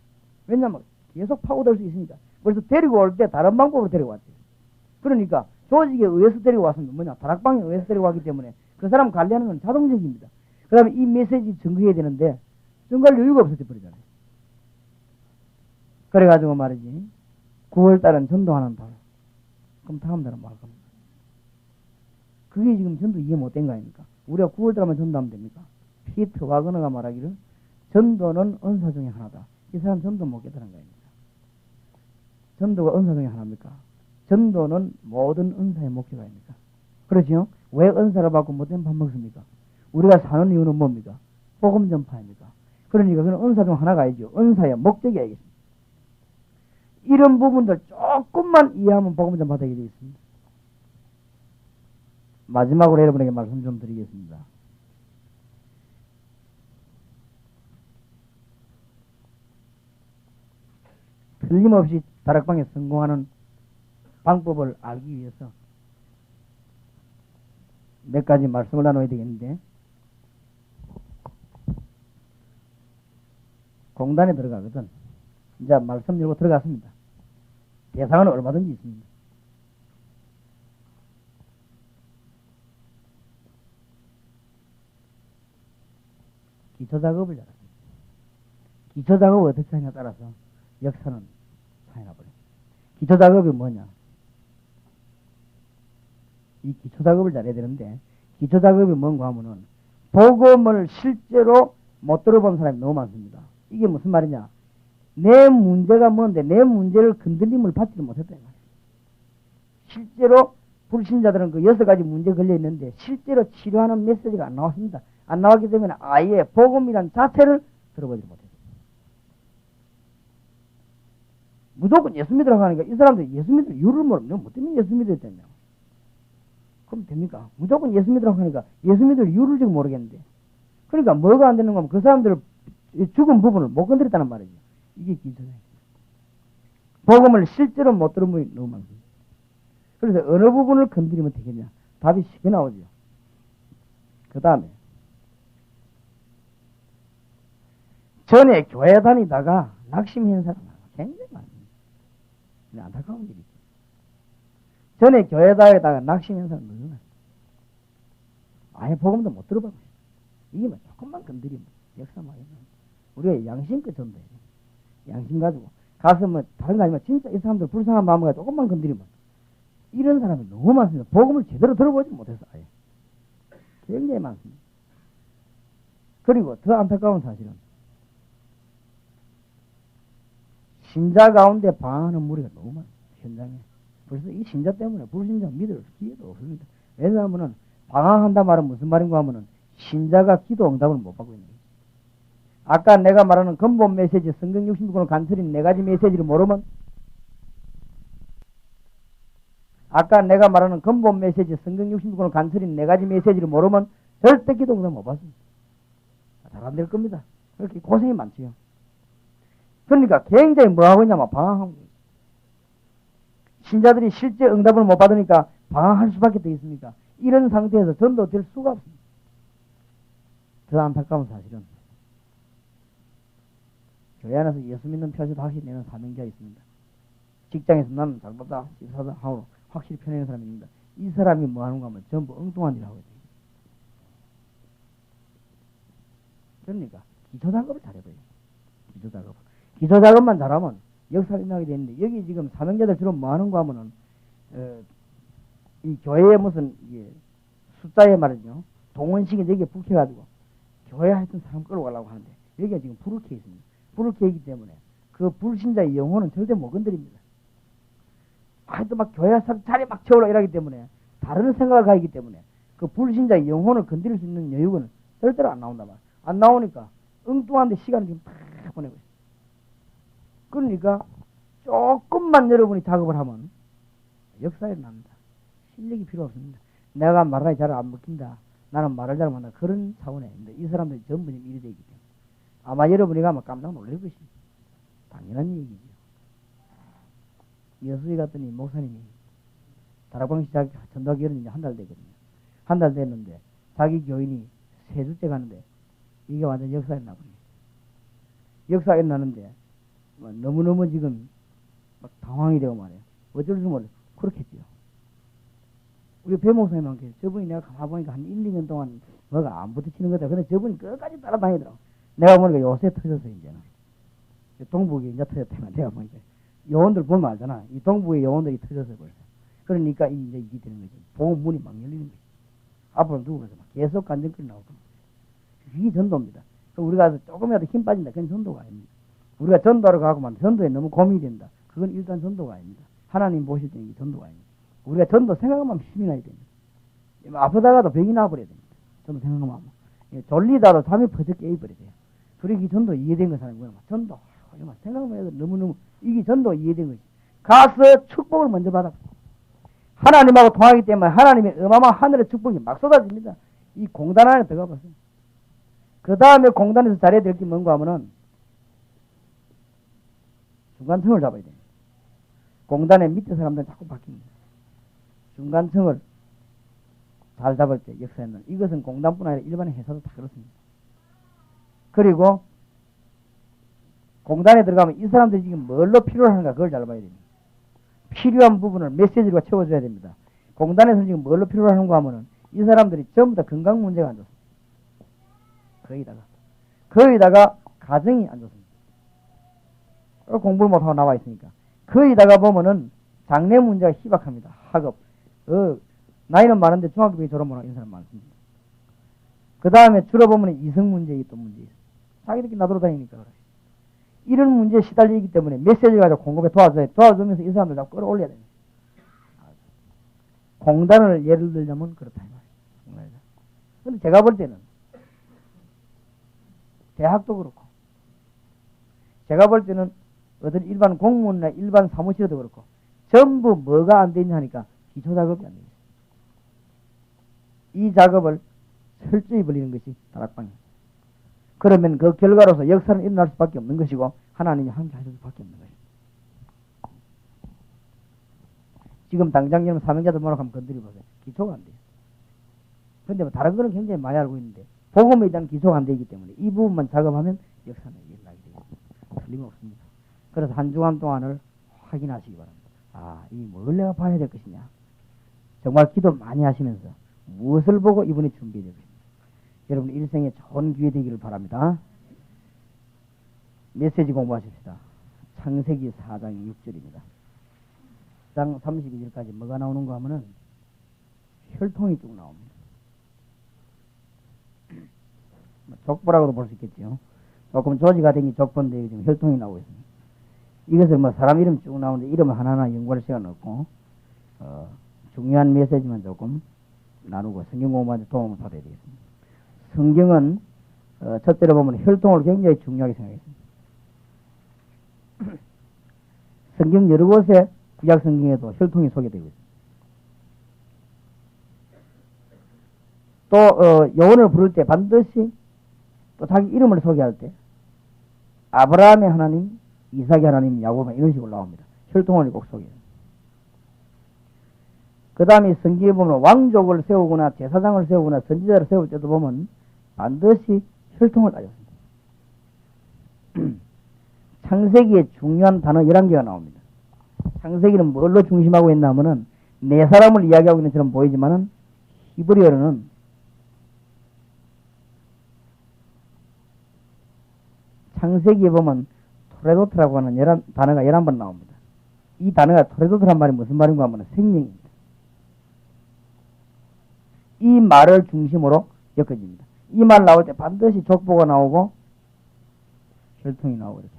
왜냐하면 계속 파고들 수 있으니까. 그래서 데리고 올 때 다른 방법으로 데리고 왔대요. 그러니까 조직에 의해서 데리고 왔으면 뭐냐? 다락방에 의해서 데리고 왔기 때문에 그 사람 관리하는 건 자동적입니다. 그 다음에 이 메시지 증거해야 되는데 증거할 여유가 없어져 버리잖아요. 그래가지고 말이지 9월달은 전도하는 달. 그럼 다음 달은 뭐 할 겁니까? 그게 지금 전도 이해 못된 거 아닙니까? 우리가 9월달만 전도하면 됩니까? 피트 와그너가 말하기를 전도는 은사 중에 하나다. 이 사람 전도 못 깨달은 거 아닙니까? 전도가 은사 중에 하나입니까? 전도는 모든 은사의 목표가 아닙니까? 그렇죠? 왜 은사를 받고 못된 밥 먹습니까? 우리가 사는 이유는 뭡니까? 복음 전파입니까? 그러니까 그는 은사 중 하나가 아니죠. 은사의 목적이 알겠습니다. 이런 부분들 조금만 이해하면 복음 전파 되게 되어 있습니다. 마지막으로 여러분에게 말씀 좀 드리겠습니다. 틀림없이 다락방에 성공하는 방법을 알기 위해서 몇 가지 말씀을 나눠야 되겠는데 공단에 들어가거든. 이제 말씀 열고 들어갔습니다. 대상은 얼마든지 있습니다. 기초작업을 잘합니다. 기초작업을 어떻게 하냐에 따라서 역사는 차이나 버려요. 기초작업이 뭐냐? 이 기초작업을 잘해야 되는데 기초작업이 뭔가 하면은 복음을 실제로 못 들어본 사람이 너무 많습니다. 이게 무슨 말이냐? 내 문제가 뭔데 내 문제를 건드림을 받지를 못했다. 실제로 불신자들은 그 6가지 문제 걸려 있는데 실제로 치료하는 메시지가 안 나왔습니다. 안 나왔기 때문에 아예 복음이란 자체를 들어보지 못했어요. 무조건 예수 믿으라고 하니까 이 사람들 예수 믿을 이유를 모르면 뭐 때문에 예수 믿었잖냐. 그럼 됩니까? 무조건 예수 믿으라고 하니까 예수 믿을 이유를 지금 모르겠는데. 그러니까 뭐가 안 되는 거면 그 사람들 죽은 부분을 못 건드렸다는 말이죠. 이게 기초예요. 복음을 실제로 못 들은 분이 너무 많습니다. 그래서 어느 부분을 건드리면 되겠냐. 답이 쉽게 나오죠. 그 다음에 전에 교회 다니다가 낙심한 사람 굉장히 많습니다. 안타까운 일이죠. 전에 교회 다니다가 낙심한 사람 너무 많습니다. 아예 복음도 못 들어보고 이게 뭐 조금만 건드리면 역사 많이 나옵니다. 우리가 양심껏 전도해야 돼. 양심 가지고. 가서 뭐, 다른 거 아니면 진짜 이 사람들 불쌍한 마음을 가지고 조금만 건드리면, 이런 사람이 너무 많습니다. 복음을 제대로 들어보지 못해서 아예. 굉장히 많습니다. 그리고 더 안타까운 사실은, 신자 가운데 방황하는 무리가 너무 많아요. 현장에. 벌써 이 신자 때문에 불신자 믿을 기회도 없습니다. 왜냐하면 방황한다 말은 무슨 말인가 하면은 신자가 기도 응답을 못 받고 있는 거예요. 아까 내가 말하는 근본 메시지 성경 66권을 간설인 네 가지 메시지를 모르면, 아까 내가 말하는 근본 메시지 성경 66권을 간설인 네 가지 메시지를 모르면 절대 기도 응답 못 받습니다. 잘 안 될 겁니다. 그렇게 고생이 많지요. 그러니까 굉장히 뭐 하고 있냐면 방황하고 있어요. 신자들이 실제 응답을 못 받으니까 방황할 수밖에 더 있습니까? 이런 상태에서 전도될 수가 없습니다. 더 안타까운 사실은 교회 안에서 예수 믿는 표시도 확실히 내는 사명자가 있습니다. 직장에서 나는 잘못다 집사다 하고 확실히 펴내는 사람이 있습니다. 이 사람이 뭐 하는가 하면 전부 엉뚱한 일을 하고 있어요. 그러니까 기초작업을 잘해봐요. 기초작업. 기초작업만 잘하면 역사를 일어나게 되는데, 여기 지금 사명자들 주로 뭐 하는가 하면은 이 교회에 무슨 숫자에 말이죠. 동원식이 여기에 북해가지고 교회에 하여튼 사람 끌어가려고 하는데, 여기가 지금 불을 켜 있습니다. 불을 켜있기 때문에 그 불신자의 영혼은 절대 못 건드립니다. 하여튼 막 교회 자리 막 채우려 이러기 때문에, 다른 생각을 가지기 때문에 그 불신자의 영혼을 건드릴 수 있는 여유는 절대로 안 나온다 말. 안 나오니까 엉뚱한데 시간을 지금 팍 보내고 있어요. 그러니까 조금만 여러분이 작업을 하면 역사에 납니다. 실력이 필요 없습니다. 내가 말하기 잘 안 먹힌다, 나는 말을 잘 못한다, 그런 차원에 이 사람들이 전부 일이 되기 때문에 아마 여러분이 가면 깜짝 놀랄 것입니다. 당연한 얘기죠. 여수에 갔더니 목사님이 다락방 시작 전도하기 이런 지 한 달 되거든요. 한 달 됐는데 자기 교인이 세 주째 가는데 이게 완전 역사에 나버려요. 역사에 나는데 너무너무 지금 막 당황이 되고 말이에요. 어쩔 수 몰라. 그렇게 했죠. 우리 배 목사님한테 저분이 내가 가만 보니까 한 1, 2년 동안 뭐가 안 부딪히는 거다. 근데 저분이 끝까지 따라다니더라고. 내가 보니까 요새 터졌어, 이제는. 동북이 이제 터졌다면 내가 보니까. 요원들 보면 알잖아. 이 동북의 요원들이 터져서 벌써. 그러니까 이제 이게 되는 거지. 보험 문이 막 열리는 거지. 앞으로 누구면서 막 계속 간증거리 나오고. 이게 전도입니다. 우리가 조금이라도 힘 빠진다. 그건 전도가 아닙니다. 우리가 전도하러 가고만 전도에 너무 고민이 된다. 그건 일단 전도가 아닙니다. 하나님 보실 때는 이게 전도가 아닙니다. 우리가 전도 생각하면 힘이 나야 됩니다. 아프다가도 병이 나버려야 됩니다. 전도 생각하면. 졸리다도 잠이 퍼져 깨어버려야 돼요. 그러기 전도 이해된 거 사람이 뭐야. 전도. 생각만 해도 너무너무 이게 전도 이해된 거지. 가서 축복을 먼저 받아. 하나님하고 통하기 때문에 하나님의 어마어마한 하늘의 축복이 막 쏟아집니다. 이 공단 안에 들어가 봤어요. 그 다음에 공단에서 잘해야 될 게 뭔가 하면은 중간층을 잡아야 됩니다. 공단의 밑에 사람들은 자꾸 바뀝니다. 중간층을 잘 잡을 때 역사에는 이것은 공단뿐 아니라 일반의 회사도 다 그렇습니다. 그리고 공단에 들어가면 이 사람들이 지금 뭘로 필요로 하는가 그걸 잘 봐야 됩니다. 필요한 부분을 메시지로 채워줘야 됩니다. 공단에서 지금 뭘로 필요로 하는가 하면은 이 사람들이 전부 다 건강 문제가 안 좋습니다. 거기다가 가정이 안 좋습니다. 공부를 못하고 나와 있으니까. 거기다가 보면은 장래 문제가 희박합니다. 학업. 나이는 많은데 중학교에 졸업 못하고 있는 사람 많습니다. 그 다음에 주로 보면 이성 문제, 또 문제 있어요. 자기들끼리 나돌아다니니까 그래. 이런 문제에 시달리기 때문에 메시지를 가지고 공급에 도와주면서 이 사람들 다 끌어올려야 됩니다. 공단을 예를 들자면 그렇다. 근데 제가 볼 때는 대학도 그렇고 제가 볼 때는 어떤 일반 공무원이나 일반 사무실에도 그렇고 전부 뭐가 안 되냐 하니까 기초 작업이 안 됩니다. 이 작업을 철저히 벌리는 것이 다락방입니다. 그러면 그 결과로서 역사는 일어날 수밖에 없는 것이고 하나님이 함께 하실 수밖에 없는 것입니다. 지금 당장 여러분 사명자들 뭐라고 하면 건드려보세요. 기초가 안 돼요. 그런데 뭐 다른 거는 굉장히 많이 알고 있는데 복음에 대한 기초가 안 되기 때문에 이 부분만 작업하면 역사는 일어나게 되고 틀림없습니다. 그래서 한 주간 동안을 확인하시기 바랍니다. 이 뭘 내가 봐야 될 것이냐. 정말 기도 많이 하시면서 무엇을 보고 이분이 준비되고 있습니다. 여러분 일생에 좋은 기회 되기를 바랍니다. 메시지 공부하십시다. 창세기 4장 6절입니다. 4장 32절까지 뭐가 나오는가 하면은 혈통이 쭉 나옵니다. 족보라고도 볼 수 있겠죠. 조금 조지가 된 게 족보인데 지금 혈통이 나오고 있습니다. 이것을 뭐 사람 이름 쭉 나오는데 이름을 하나하나 연구할 시간 없고 중요한 메시지만 조금 나누고 성경 공부하는데 도움을 받아야 되겠습니다. 성경은 첫째로 보면 혈통을 굉장히 중요하게 생각했습니다. 성경 여러 곳에 구약 성경에도 혈통이 소개되고 있습니다. 또 요원을 부를 때 반드시 또 자기 이름을 소개할 때 아브라함의 하나님, 이삭의 하나님, 야곱의 이런 식으로 나옵니다. 혈통을 꼭 소개해요. 그 다음에 성경에 보면 왕족을 세우거나 제사장을 세우거나 선지자를 세울 때도 보면 반드시 혈통을 따졌습니다. 창세기에 중요한 단어 11개가 나옵니다. 창세기는 뭘로 중심하고 있나 하면은 네 사람을 이야기하고 있는 것처럼 보이지만은 히브리어로는 창세기에 보면 토레도트라고 하는 단어가 11번 나옵니다. 이 단어가 토레도트란 말이 무슨 말인가 하면 생명입니다. 이 말을 중심으로 엮어집니다. 이 말 나올 때 반드시 족보가 나오고 혈통이 나오고 이렇게.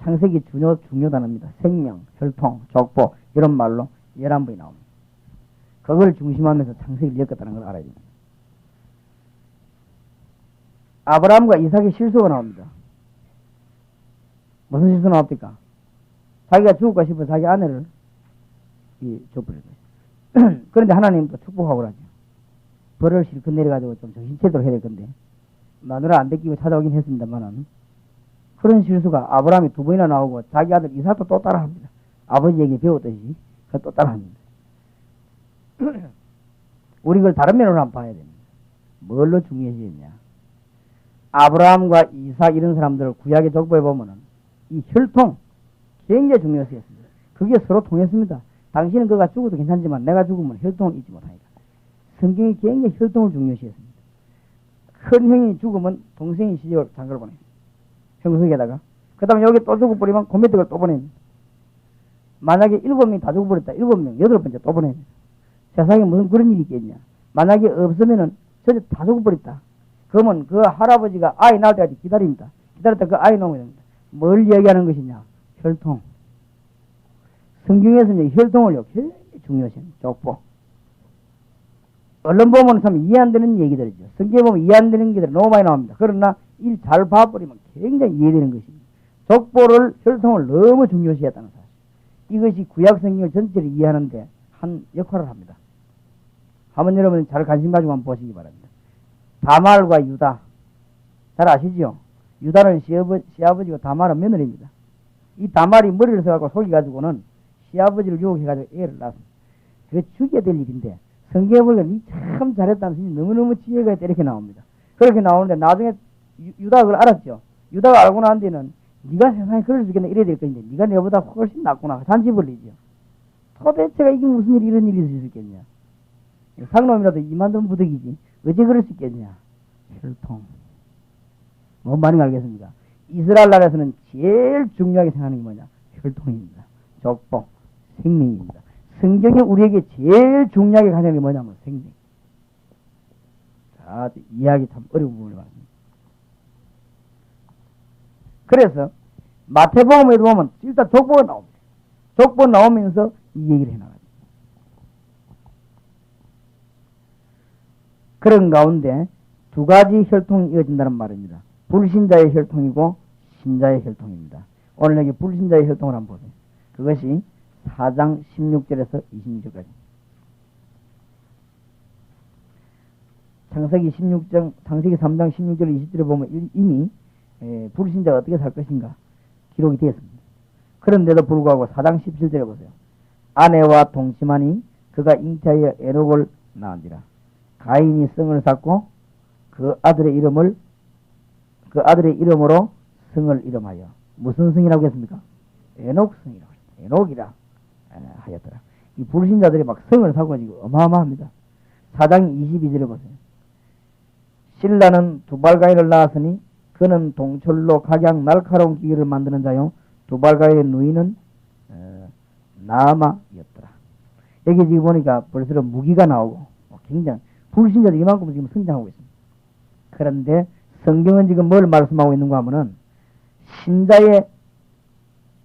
창세기 중요 단어입니다. 생명, 혈통, 족보 이런 말로 11번이 나옵니다. 그걸 중심하면서 창세기를 엮었다는 걸 알아야 됩니다. 아브라함과 이삭의 실수가 나옵니다. 무슨 실수 나옵니까? 자기가 죽을까 싶어 자기 아내를 줘버린 거예요. 그런데 하나님도 축복하고 그러죠. 벌을 실컷 내려가지고 좀 정신체대로 해야 될 건데 마누라 안 베끼고 찾아오긴 했습니다만은 그런 실수가 아브라함이 2번이나 나오고 자기 아들 이삭도 또 따라합니다. 아버지에게 배웠듯이 또 따라합니다. 우리 그걸 다른 면으로 한번 봐야 됩니다. 뭘로 중요시했냐? 아브라함과 이삭 이런 사람들을 구약의 족보에 보면은 이 혈통 굉장히 중요시했습니다. 그게 서로 통했습니다. 당신은 그가 죽어도 괜찮지만 내가 죽으면 혈통을 잊지 못하니까. 성경이 굉장히 혈통을 중요시했습니다. 큰 형이 죽으면 동생이 시집을 장가를 보냅니다. 형석에다가. 그 다음에 여기 또 죽어버리면 고메떡을 또 보냅니다. 만약에 7명 다 죽어버렸다. 7명, 8번째 또 보냅니다. 세상에 무슨 그런 일이 있겠냐. 만약에 없으면은 전체 다 죽어버렸다. 그러면 그 할아버지가 아이 낳을 때까지 기다립니다. 기다렸다 그 아이 나오면 됩니다. 뭘 이야기하는 것이냐? 혈통. 성경에서는 혈통을 굉장히 중요시합니다. 족보. 언론 보면 참 이해 안 되는 얘기들이죠. 성경에 보면 이해 안 되는 얘기들이 너무 많이 나옵니다. 그러나 일 잘 봐버리면 굉장히 이해되는 것입니다. 족보를, 혈통을 너무 중요시했다는 사실. 이것이 구약 성경을 전체를 이해하는데 한 역할을 합니다. 한번 여러분 잘 관심 가지고 한번 보시기 바랍니다. 다말과 유다. 잘 아시죠? 유다는 시아버지고 다말은 며느리입니다. 이 다말이 머리를 써갖고 속여가지고는 시아버지를 유혹해가지고 애를 낳았습니다. 그게 죽여야 될 일인데 성경에 보니까 니 참 잘했다는 것이 너무너무 지혜가 있다 이렇게 나옵니다. 그렇게 나오는데 나중에 유다가 그걸 알았죠. 유다가 알고 난 뒤는 네가 세상에 그럴 수 있겠나 이래야 될 건데 네가 내보다 훨씬 낫구나. 잔치 벌리죠. 도대체가 이게 무슨 일이 이런 일이 있을 수 있겠냐. 상놈이라도 이만큼 부득이지. 어째 그럴 수 있겠냐. 혈통. 뭔 말인가 알겠습니까? 이스라엘 나라에서는 제일 중요하게 생각하는 게 뭐냐. 혈통입니다. 족보. 생명입니다. 성경이 우리에게 제일 중요하게 가는 게 뭐냐면 생명. 자, 이해하기 참 어려운 부분을 봤습니다. 그래서 마태복음에도 보면 일단 족보가 나옵니다. 족보 나오면서 이 얘기를 해나가죠. 그런 가운데 두 가지 혈통이 이어진다는 말입니다. 불신자의 혈통이고 신자의 혈통입니다. 오늘 여기 불신자의 혈통을 한번 보세요. 그것이 4장 16절에서 26절까지. 창세기 3장 16절 20절에 보면 이미 불신자가 어떻게 살 것인가 기록이 되었습니다. 그런데도 불구하고 4장 17절에 보세요. 아내와 동침하니 그가 잉태하여 에녹을 낳은지라. 가인이 성을 쌓고 그 아들의 이름으로 성을 이름하여 무슨 성이라고 했습니까? 에녹 성이라고 했습니다. 에녹이라 하였더라. 이 불신자들이 막 성을 사고 지금 어마어마합니다. 4장 22절에 보세요. 신라는 두발가인을 낳았으니 그는 동철로 각양 날카로운 기계를 만드는 자요 두발가인의 누이는 나아마였더라. 여기 지금 보니까 벌써 무기가 나오고 굉장히 불신자들이 이만큼 지금 성장하고 있습니다. 그런데 성경은 지금 뭘 말씀하고 있는가 하면은 신자의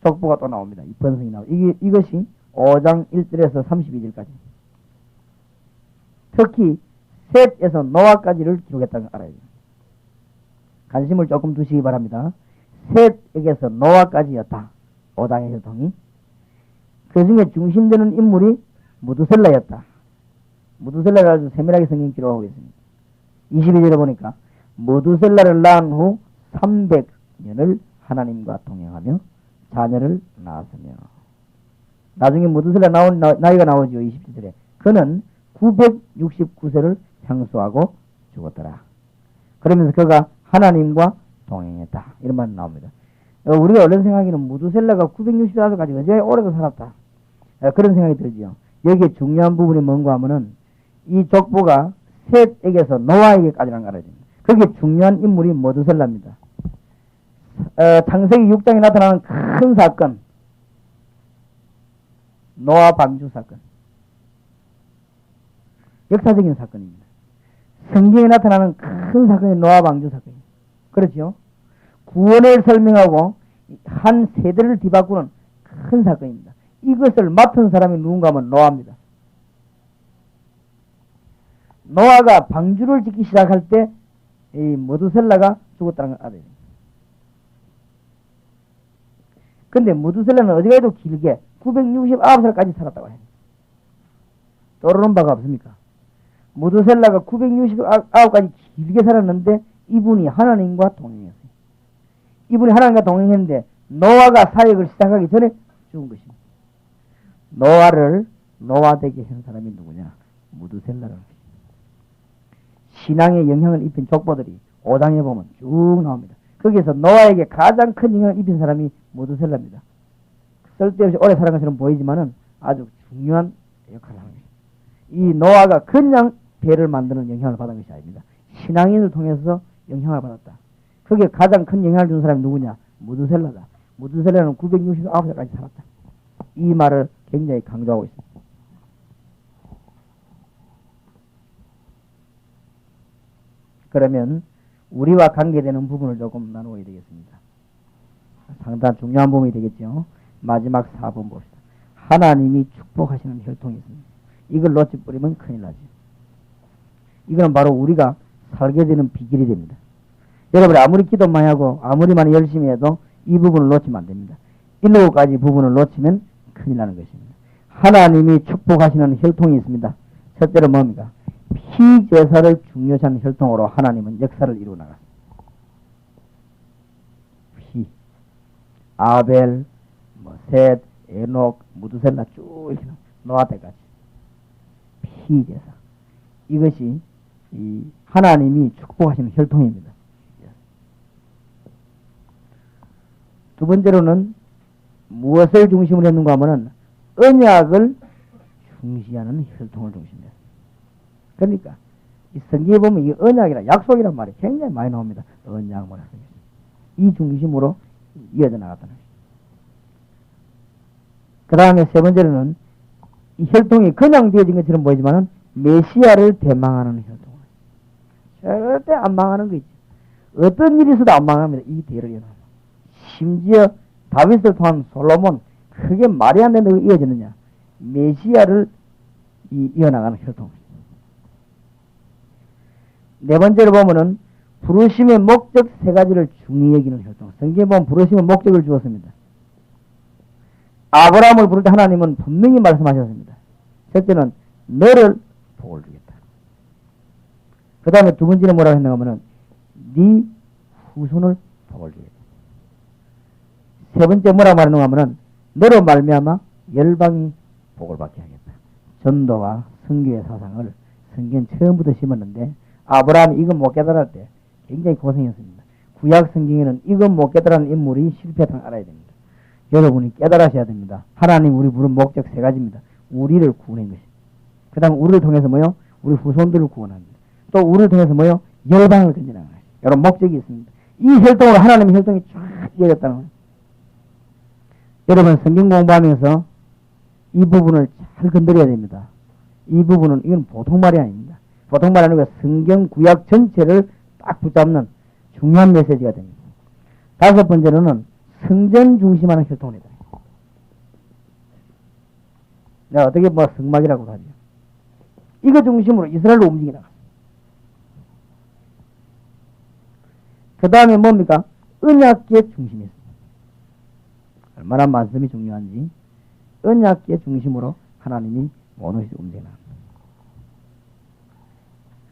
족보가 또 나옵니다. 이 번성이 나오고 이것이 5장 1절에서 32절까지 특히 셋에서 노아까지를 기록했다는 걸 알아야 돼요. 관심을 조금 두시기 바랍니다. 셋에게서 노아까지였다. 5장의 혈통이. 그 중에 중심되는 인물이 무두셀라였다. 무두셀라를 아주 세밀하게 성경 기록하고 있습니다. 22절에 보니까 무두셀라를 낳은 후 300년을 하나님과 동행하며 자녀를 낳았으며 나중에 무두셀라 나이가 나오죠. 27절에 그는 969세를 향수하고 죽었더라. 그러면서 그가 하나님과 동행했다. 이런 말이 나옵니다. 우리가 얼른 생각하기는 무두셀라가 964세까지 굉장히 오래도 살았다. 그런 생각이 들지요. 여기에 중요한 부분이 뭔가 하면은 이 족보가 셋에게서 노아에게까지라는 걸 알아야 됩니다. 거기에 중요한 인물이 무두셀라입니다. 창세기 6장에 나타나는 큰 사건, 노아 방주 사건. 역사적인 사건입니다. 성경에 나타나는 큰 사건이 노아 방주 사건입니다. 그렇죠? 구원을 설명하고 한 세대를 뒤바꾸는 큰 사건입니다. 이것을 맡은 사람이 누군가 하면 노아입니다. 노아가 방주를 짓기 시작할 때 이 무두셀라가 죽었다는 걸 알아야 됩니다. 근데 무두셀라는 어디 가도 길게 969살까지 살았다고 해요. 떠오르는 바가 없습니까? 무두셀라가 969까지 길게 살았는데 이분이 하나님과 동행했어요. 이분이 하나님과 동행했는데 노아가 사역을 시작하기 전에 죽은 것입니다. 노아를 노아되게 한 사람이 누구냐? 무두셀라라는 것입니다. 신앙에 영향을 입힌 족보들이 5장에 보면 쭉 나옵니다. 거기에서 노아에게 가장 큰 영향을 입힌 사람이 무두셀라입니다. 쓸데없이 오래 살아간 것처럼 보이지만은 아주 중요한 역할을 하는 것입니다. 이 노아가 그냥 배를 만드는 영향을 받은 것이 아닙니다. 신앙인을 통해서 영향을 받았다. 거기에 가장 큰 영향을 준 사람이 누구냐? 무두셀라다. 무두셀라는 969살까지 살았다. 이 말을 굉장히 강조하고 있습니다. 그러면 우리와 관계되는 부분을 조금 나누어야 되겠습니다. 상당히 중요한 부분이 되겠죠. 마지막 4번 봅시다. 하나님이 축복하시는 혈통이 있습니다. 이걸 놓치 버리면 큰일 나죠. 이건 바로 우리가 살게 되는 비결이 됩니다. 여러분이 아무리 기도 많이 하고 아무리 많이 열심히 해도 이 부분을 놓치면 안 됩니다. 7가지 부분을 놓치면 큰일 나는 것입니다. 하나님이 축복하시는 혈통이 있습니다. 첫째로 뭡니까? 피제사를 중요시하는 혈통으로 하나님은 역사를 이루어 나갔습니다. 피, 아벨, 셋, 에녹, 무두셀라 쭉 이렇게 노아 때까지 피제사. 이것이 이 하나님이 축복하시는 혈통입니다. 두 번째로는 무엇을 중심으로 했는가 하면은 언약을 중시하는 혈통을 중심으로 했습니다. 그러니까 이 성경에 보면 이 언약이라 약속이란 말이 굉장히 많이 나옵니다. 언약 뭐라 씁니다. 이 중심으로 이어져 나갔다는 것입니다. 그 다음에 세 번째로는 이 혈통이 그냥 되어진 것처럼 보이지만은 메시아를 대망하는 혈통. 절대 안 망하는 거 있죠. 어떤 일이 있어도 안 망합니다. 이 대를 이어나면. 심지어 다윗을 통한 솔로몬, 그게 말이 안 되는 거 이어지느냐. 메시아를 이어나가는 혈통. 네 번째로 보면은 부르심의 목적 3가지를 중히 여기는 혈통. 성경에 보면 부르심의 목적을 주었습니다. 아브라함을 부를 때 하나님은 분명히 말씀하셨습니다. 첫째는 너를 복을 주겠다. 그 다음에 두 번째는 뭐라고 했는가 하면은 네 후손을 복을 주겠다. 세 번째 뭐라고 말했는가 하면은 너로 말미암아 열방이 복을 받게 하겠다. 전도와 선교의 사상을 성경 처음부터 심었는데 아브라함이 이건 못 깨달을 때 굉장히 고생했습니다. 구약 성경에는 이건 못 깨달은 인물이 실패했다는 걸 알아야 됩니다. 여러분이 깨달으셔야 됩니다. 하나님 우리 부른 목적 3가지입니다. 우리를 구원한 것입니다. 그 다음 우리를 통해서 뭐요? 우리 후손들을 구원합니다. 또 우리를 통해서 뭐요? 열방을 건져나가는 거예요. 이런 목적이 있습니다. 이 혈통으로 하나님의 혈통이 쫙 이어졌다는 거예요. 여러분 성경 공부하면서 이 부분을 잘 건드려야 됩니다. 이 부분은 이건 보통 말이 아닙니다. 보통 말이 아니고 성경 구약 전체를 딱 붙잡는 중요한 메시지가 됩니다. 다섯 번째로는 성전 중심하는 혈통이다. 내가 어떻게 뭐 성막이라고 하죠. 이거 중심으로 이스라엘로 움직이나. 그 다음에 뭡니까? 언약계 중심이 있습니다. 얼마나 말씀이 중요한지 언약계 중심으로 하나님이 모든 것이 움직이나.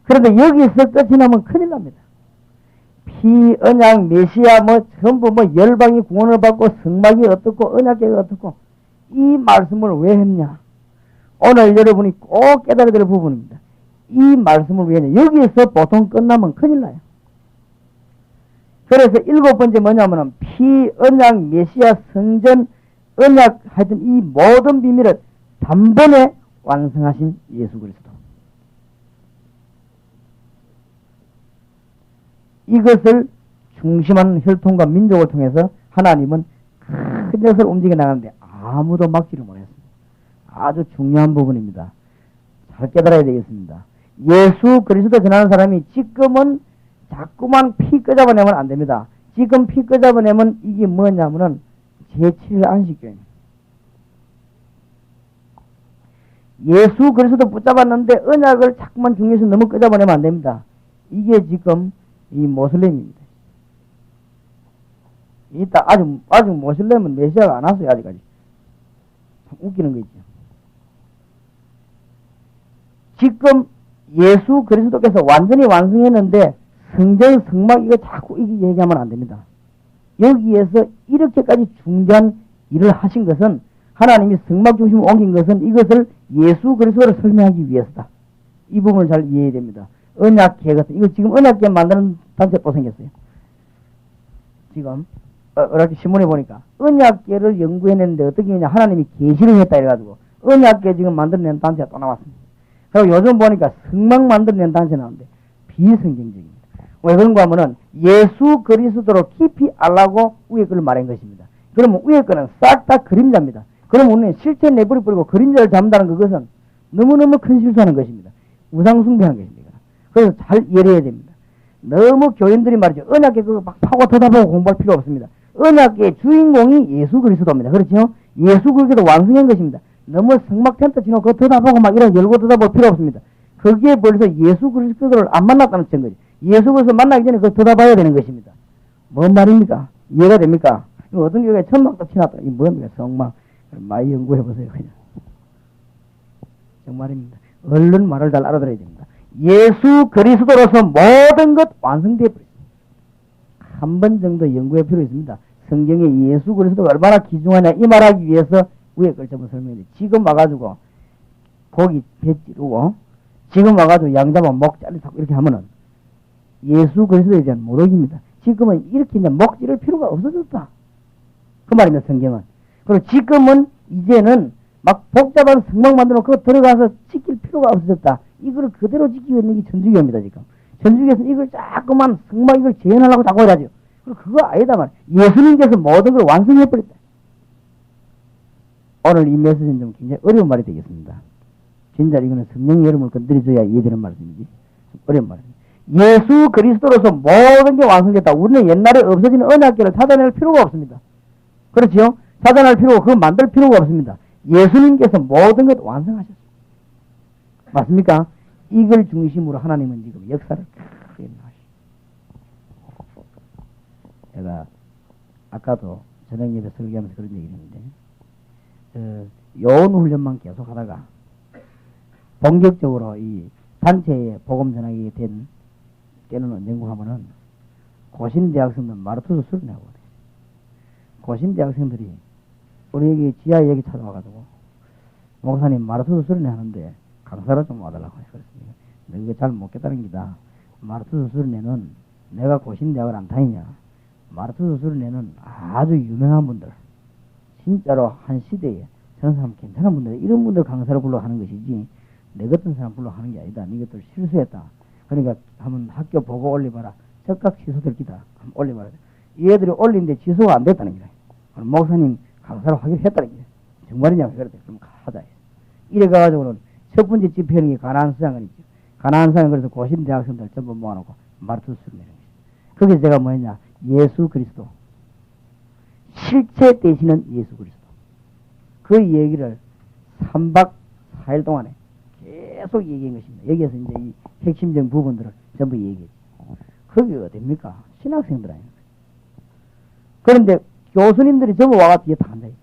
그런데 여기서 끝이 나면 큰일 납니다. 피, 언약, 메시아 뭐 전부 뭐 열방이 구원을 받고 성막이 어떻고 언약계가 어떻고 이 말씀을 왜 했냐? 오늘 여러분이 꼭 깨달아야 될 부분입니다. 이 말씀을 왜 했냐? 여기서 보통 끝나면 큰일 나요. 그래서 일곱 번째 뭐냐면은 피, 언약, 메시아, 성전, 언약 하여튼 이 모든 비밀을 단번에 완성하신 예수 그리스도. 이것을 중심하는 혈통과 민족을 통해서 하나님은 큰 것을 움직여 나가는데 아무도 막지를 못했습니다. 아주 중요한 부분입니다. 잘 깨달아야 되겠습니다. 예수 그리스도 전하는 사람이 지금은 자꾸만 피 끄잡아내면 안 됩니다. 지금 피 끄잡아내면 이게 뭐냐면은 제7일 안식교입니다. 예수 그리스도 붙잡았는데 언약을 자꾸만 중에서 너무 끄잡아내면 안 됩니다. 이게 지금 이 모슬렘입니다. 이따 아직 모슬렘은 메시아가 안 왔어요. 아직까지. 참 웃기는 거 있죠. 지금 예수 그리스도께서 완전히 완성했는데 성전 성막 이거 자꾸 이게 얘기하면 안 됩니다. 여기에서 이렇게까지 중대한 일을 하신 것은 하나님이 성막 중심으로 옮긴 것은 이것을 예수 그리스도를 설명하기 위해서다. 이 부분을 잘 이해해야 됩니다. 언약계 같은 이거 지금 언약계 만드는 단체 또 생겼어요. 지금 이렇게 신문에 보니까 언약계를 연구해냈는데 어떻게 했냐 하나님이 계시를 했다 이래가지고 언약계 지금 만들어낸 단체가 또 나왔습니다. 그리고 요즘 보니까 성막 만들어낸 단체 나오는데 비성경적입니다. 왜 그런가 하면은 예수 그리스도로 깊이 알라고 위에 걸 말한 것입니다. 그러면 위에 거는 싹 다 그림자입니다. 그러면 우리는 실체 내버려버리고 그림자를 잡는다는 그것은 너무너무 큰 실수하는 것입니다. 우상숭배하는 것입니다. 그래서 잘 이해해야 됩니다. 너무 교인들이 말이죠. 언약계 그거 막 파고 터다보고 공부할 필요 없습니다. 언약계의 주인공이 예수 그리스도입니다. 그렇죠? 예수 그리스도 완성한 것입니다. 너무 성막 텐트 치고 그거 터다보고 막 이런 열고 터다볼 필요 없습니다. 거기에 벌써 예수 그리스도를 안 만났다는 증거죠. 예수 그리스도 만나기 전에 그거 터다봐야 되는 것입니다. 뭔 말입니까? 이해가 됩니까? 어떤 교회에 천막도 치놨다. 이 뭡니까? 성막. 많이 연구해보세요. 그냥. 정말입니다. 얼른 말을 잘 알아들어야 됩니다. 예수 그리스도로서 모든 것 완성되어 버렸습니다. 한 번 정도 연구할 필요 있습니다. 성경에 예수 그리스도가 얼마나 귀중하냐 이 말하기 위해서 위에 걸 좀 설명해. 지금 와가지고 고기 배 찌르고 지금 와가지고 양 잡아 목 자르고 이렇게 하면은 예수 그리스도에 대한 모독입니다. 지금은 이렇게 이제 목 찌를 필요가 없어졌다. 그 말입니다. 성경은. 그리고 지금은 이제는 막 복잡한 성막 만들어 그거 들어가서 지킬 필요가 없어졌다. 이걸 그대로 지키고 있는 게 천주교입니다. 지금. 천주교에서는 이걸 자꾸만 성막 이걸 재현하려고 자꾸 하죠. 그리고 그거 아니다만 예수님께서 모든 걸 완성해버렸다. 오늘 이 메시지는 좀 굉장히 어려운 말이 되겠습니다. 진짜 이거는 성령이 여러분을 건드려줘야 이해되는 말씀이지. 어려운 말입니다. 예수 그리스도로서 모든 게 완성됐다. 우리는 옛날에 없어진 언약궤를 찾아낼 필요가 없습니다. 그렇지요? 찾아낼 필요가 그거 만들 필요가 없습니다. 예수님께서 모든 것 완성하셨습니다. 맞습니까? 이걸 중심으로 하나님은 지금 역사를 크게 하시고. 제가 아까도 저녁 예배 설교하면서 그런 얘기를 했는데 요원 훈련만 계속 하다가 본격적으로 이 단체에 복음 전하게 된 때는 언젠가 하면은 고신대학생들 마르투스 수련회 하거든요. 고신대학생들이 우리에게 지하 얘기 찾아와가지고 목사님 마르투스 수련회 하는데 강사로 좀 와달라고 해서 그랬습니다. 너희가 잘 못 겠다는 기다. 마르투스 수련회는 내가 고신대학을 안 다니냐. 마르투스 수련회는 아주 유명한 분들 진짜로 한 시대에 저런 사람 괜찮은 분들, 이런 분들 강사로 불러 하는 것이지, 내 같은 사람 불러 하는 게 아니다. 이것들 실수했다. 그러니까 한번 학교 보고 올려봐라. 즉각 취소될 기다. 한번 올려봐라. 얘들이 올리는데 취소가 안 됐다는 거야. 목사님 강사로 하기로 했다는 거야. 정말이냐고 그랬대. 그럼 하자. 이래가지고는 첫 번째 집회는 게 가나안 수장은 있죠. 가나안 수장은 그래서 고신 대학생들 전부 모아놓고 마르투스를 내는 거죠. 거기서 제가 뭐였냐. 예수 그리스도. 실체 되시는 예수 그리스도. 그 얘기를 3박 4일 동안에 계속 얘기한 것입니다. 여기에서 이제 이 핵심적인 부분들을 전부 얘기했죠. 그게 어딥니까? 신학생들 아닙니까? 그런데 교수님들이 전부 와가 뒤에 다 앉아있어요.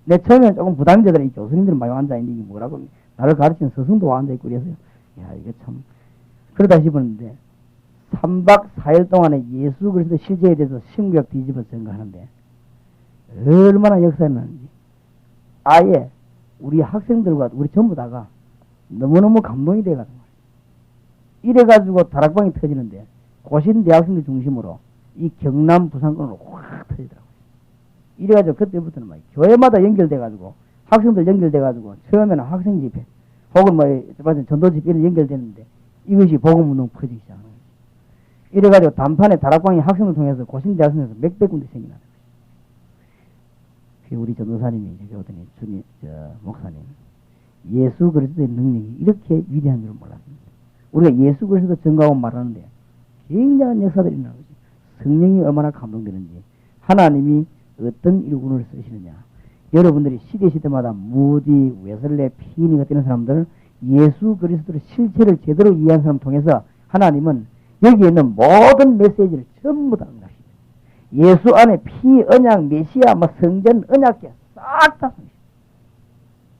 내 처음에는 조금 부담이 되더라. 이 교수님들은 많이 앉아있는데 이게 뭐라고 나를 가르치는 스승도 와 앉아있고 그래서요. 야, 이게 참 그러다 싶었는데 3박 4일 동안에 예수 그리스도 실제에 대해서 신구약 뒤집어 증거하는데 얼마나 역사였는지 아예 우리 학생들과 우리 전부 다가 너무너무 감동이 돼가지고 이래가지고 다락방이 터지는데 고신 대학생들 중심으로 이 경남 부산권으로 확 터지더라고요. 이래가지고 그때부터는 막 교회마다 연결돼가지고 학생들 연결돼가지고 처음에는 학생 집회 혹은 뭐 전도 집회 이런 연결되는데 이것이 복음운동 퍼지기 시작하는 거예요. 이래가지고 단판에 다락방이 학생을 통해서 고신 대학생에서 몇백 군데 생겨나는 거예요. 우리 전도사님이 여기 오더니 주님, 목사님 예수 그리스도의 능력이 이렇게 위대한 줄은 몰랐습니다. 우리가 예수 그리스도 증거하고 말하는데 굉장한 역사들이 일어나는 거죠. 성령이 얼마나 감동되는지 하나님이 어떤 일꾼을 쓰시느냐. 여러분들이 시대마다 무디, 웨슬레, 피니 같은 사람들 예수 그리스도의 실체를 제대로 이해한 사람을 통해서 하나님은 여기에 있는 모든 메시지를 전부 다 응답합니다. 예수 안에 피, 언약, 메시아, 성전, 언약계 싹 다 씁니다.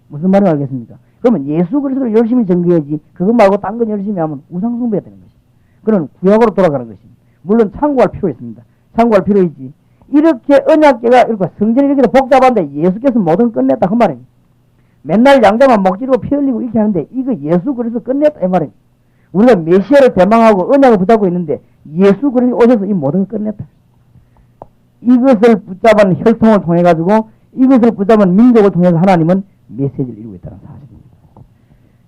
무슨 말을 알겠습니까? 그러면 예수 그리스도를 열심히 전개해야지 그거 말고 딴 건 열심히 하면 우상숭배가 되는 것입니다. 그건 구약으로 돌아가는 것입니다. 물론 참고할 필요 있습니다. 참고할 필요 있지. 이렇게 언약계가 이렇게 성전이 이렇게 복잡한데 예수께서 모든 끝냈다 그 말입니다. 맨날 양자만 먹지르고 피 흘리고 이렇게 하는데 이거 예수 그리스도 끝냈다 이 말입니다. 우리가 메시아를 대망하고 언약을 붙잡고 있는데 예수 그리스도 오셔서 이 모든 걸 끝냈다. 이것을 붙잡은 혈통을 통해 가지고 이것을 붙잡은 민족을 통해서 하나님은 메시지를 이루고 있다는 사실입니다.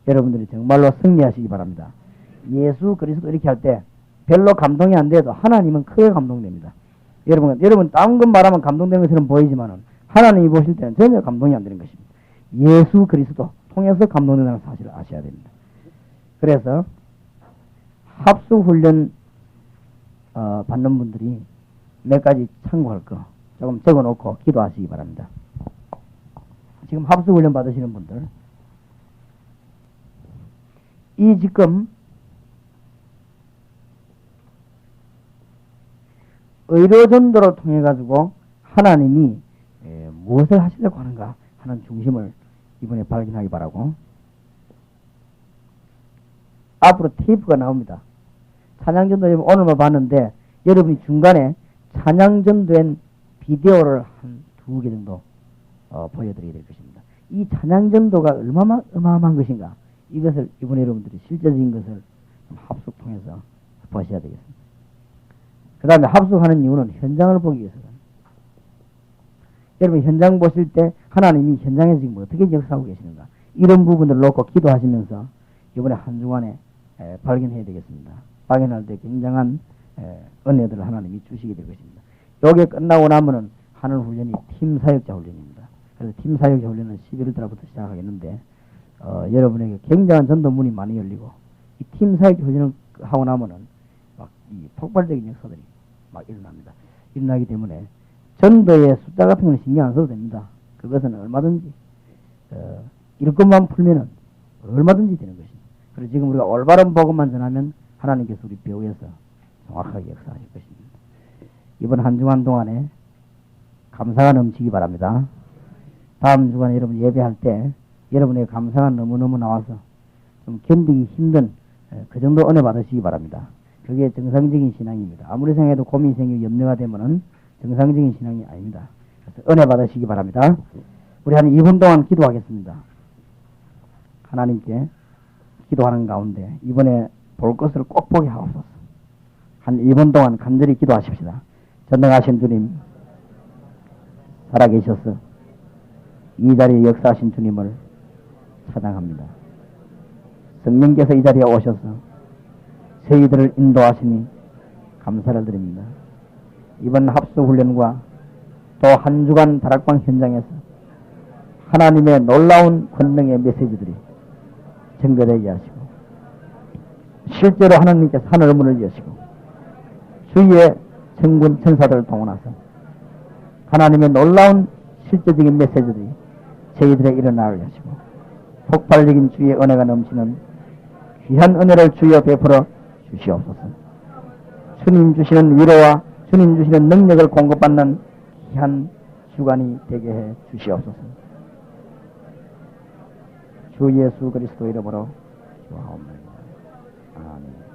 여러분들이 정말로 승리하시기 바랍니다. 예수 그리스도 이렇게 할 때 별로 감동이 안 돼도 하나님은 크게 감동됩니다. 여러분 다른 것 말하면 감동되는 것처럼 보이지만은 하나님이 보실 때는 전혀 감동이 안 되는 것입니다. 예수 그리스도 통해서 감동된다는 사실을 아셔야 됩니다. 그래서 합숙훈련 받는 분들이 몇 가지 참고할 거 조금 적어놓고 기도하시기 바랍니다. 지금 합숙훈련 받으시는 분들 이 지금 의료전도를 통해 가지고 하나님이 무엇을 하시려고 하는가 하는 중심을 이번에 발견하기 바라고 앞으로 테이프가 나옵니다. 찬양전도 오늘만 봤는데 여러분이 중간에 찬양전도엔 비디오를 한 2개 정도 보여드리게 될 것입니다. 이 찬양전도가 얼마나 어마어마한 것인가 이것을 이번에 여러분들이 실제적인 것을 합숙 통해서 보셔야 되겠습니다. 그 다음에 합숙하는 이유는 현장을 보기 위해서다. 여러분 현장 보실 때 하나님이 현장에서 지금 어떻게 역사하고 계시는가 이런 부분들을 놓고 기도하시면서 이번에 한 주간에 발견해야 되겠습니다. 발견할 때 굉장한 은혜들을 하나님이 주시게 될 것입니다. 요게 끝나고 나면은 하는 훈련이 팀 사역자 훈련입니다. 그래서 팀 사역자 훈련은 11월 달부터 시작하겠는데 여러분에게 굉장한 전도 문이 많이 열리고 이 팀 사역자 훈련을 하고 나면은 막 이 폭발적인 역사들이 막 일어납니다. 일어나기 때문에 전도의 숫자 같은 건 신경 안 써도 됩니다. 그것은 얼마든지 일것만 풀면은 얼마든지 되는 것입니다. 그리고 지금 우리가 올바른 복음만 전하면 하나님께서 우리 배후에서 정확하게 역사하실 것입니다. 이번 한 주간 동안에 감사가 넘치기 바랍니다. 다음 주간에 여러분 예배할 때 여러분의 감사가 너무너무 나와서 좀 견디기 힘든 그 정도 은혜 받으시기 바랍니다. 그게 정상적인 신앙입니다. 아무리 생각해도 고민이 생기고 염려가 되면은 정상적인 신앙이 아닙니다. 그래서 은혜 받으시기 바랍니다. 우리 한 2분 동안 기도하겠습니다. 하나님께 기도하는 가운데 이번에 볼 것을 꼭 보게 하옵소서. 한 2분 동안 간절히 기도하십시다. 전능하신 주님 살아계셔서 이 자리에 역사하신 주님을 찬양합니다. 성령께서 이 자리에 오셔서 저희들을 인도하시니 감사를 드립니다. 이번 합수훈련과 또 한 주간 다락방 현장에서 하나님의 놀라운 권능의 메시지들이 전개되게 하시고 실제로 하나님께서 하늘 문을 여시고 주위의 천군 천사들을 동원해서 하나님의 놀라운 실제적인 메시지들이 저희들에게 일어나게 하시고 폭발적인 주의 은혜가 넘치는 귀한 은혜를 주여 베풀어 주시옵소서. 주님 주시는 위로와 주님 주시는 능력을 공급받는 귀한 주간이 되게 해 주시옵소서. 주 예수 그리스도 이름으로 기도하옵나이다. 아멘.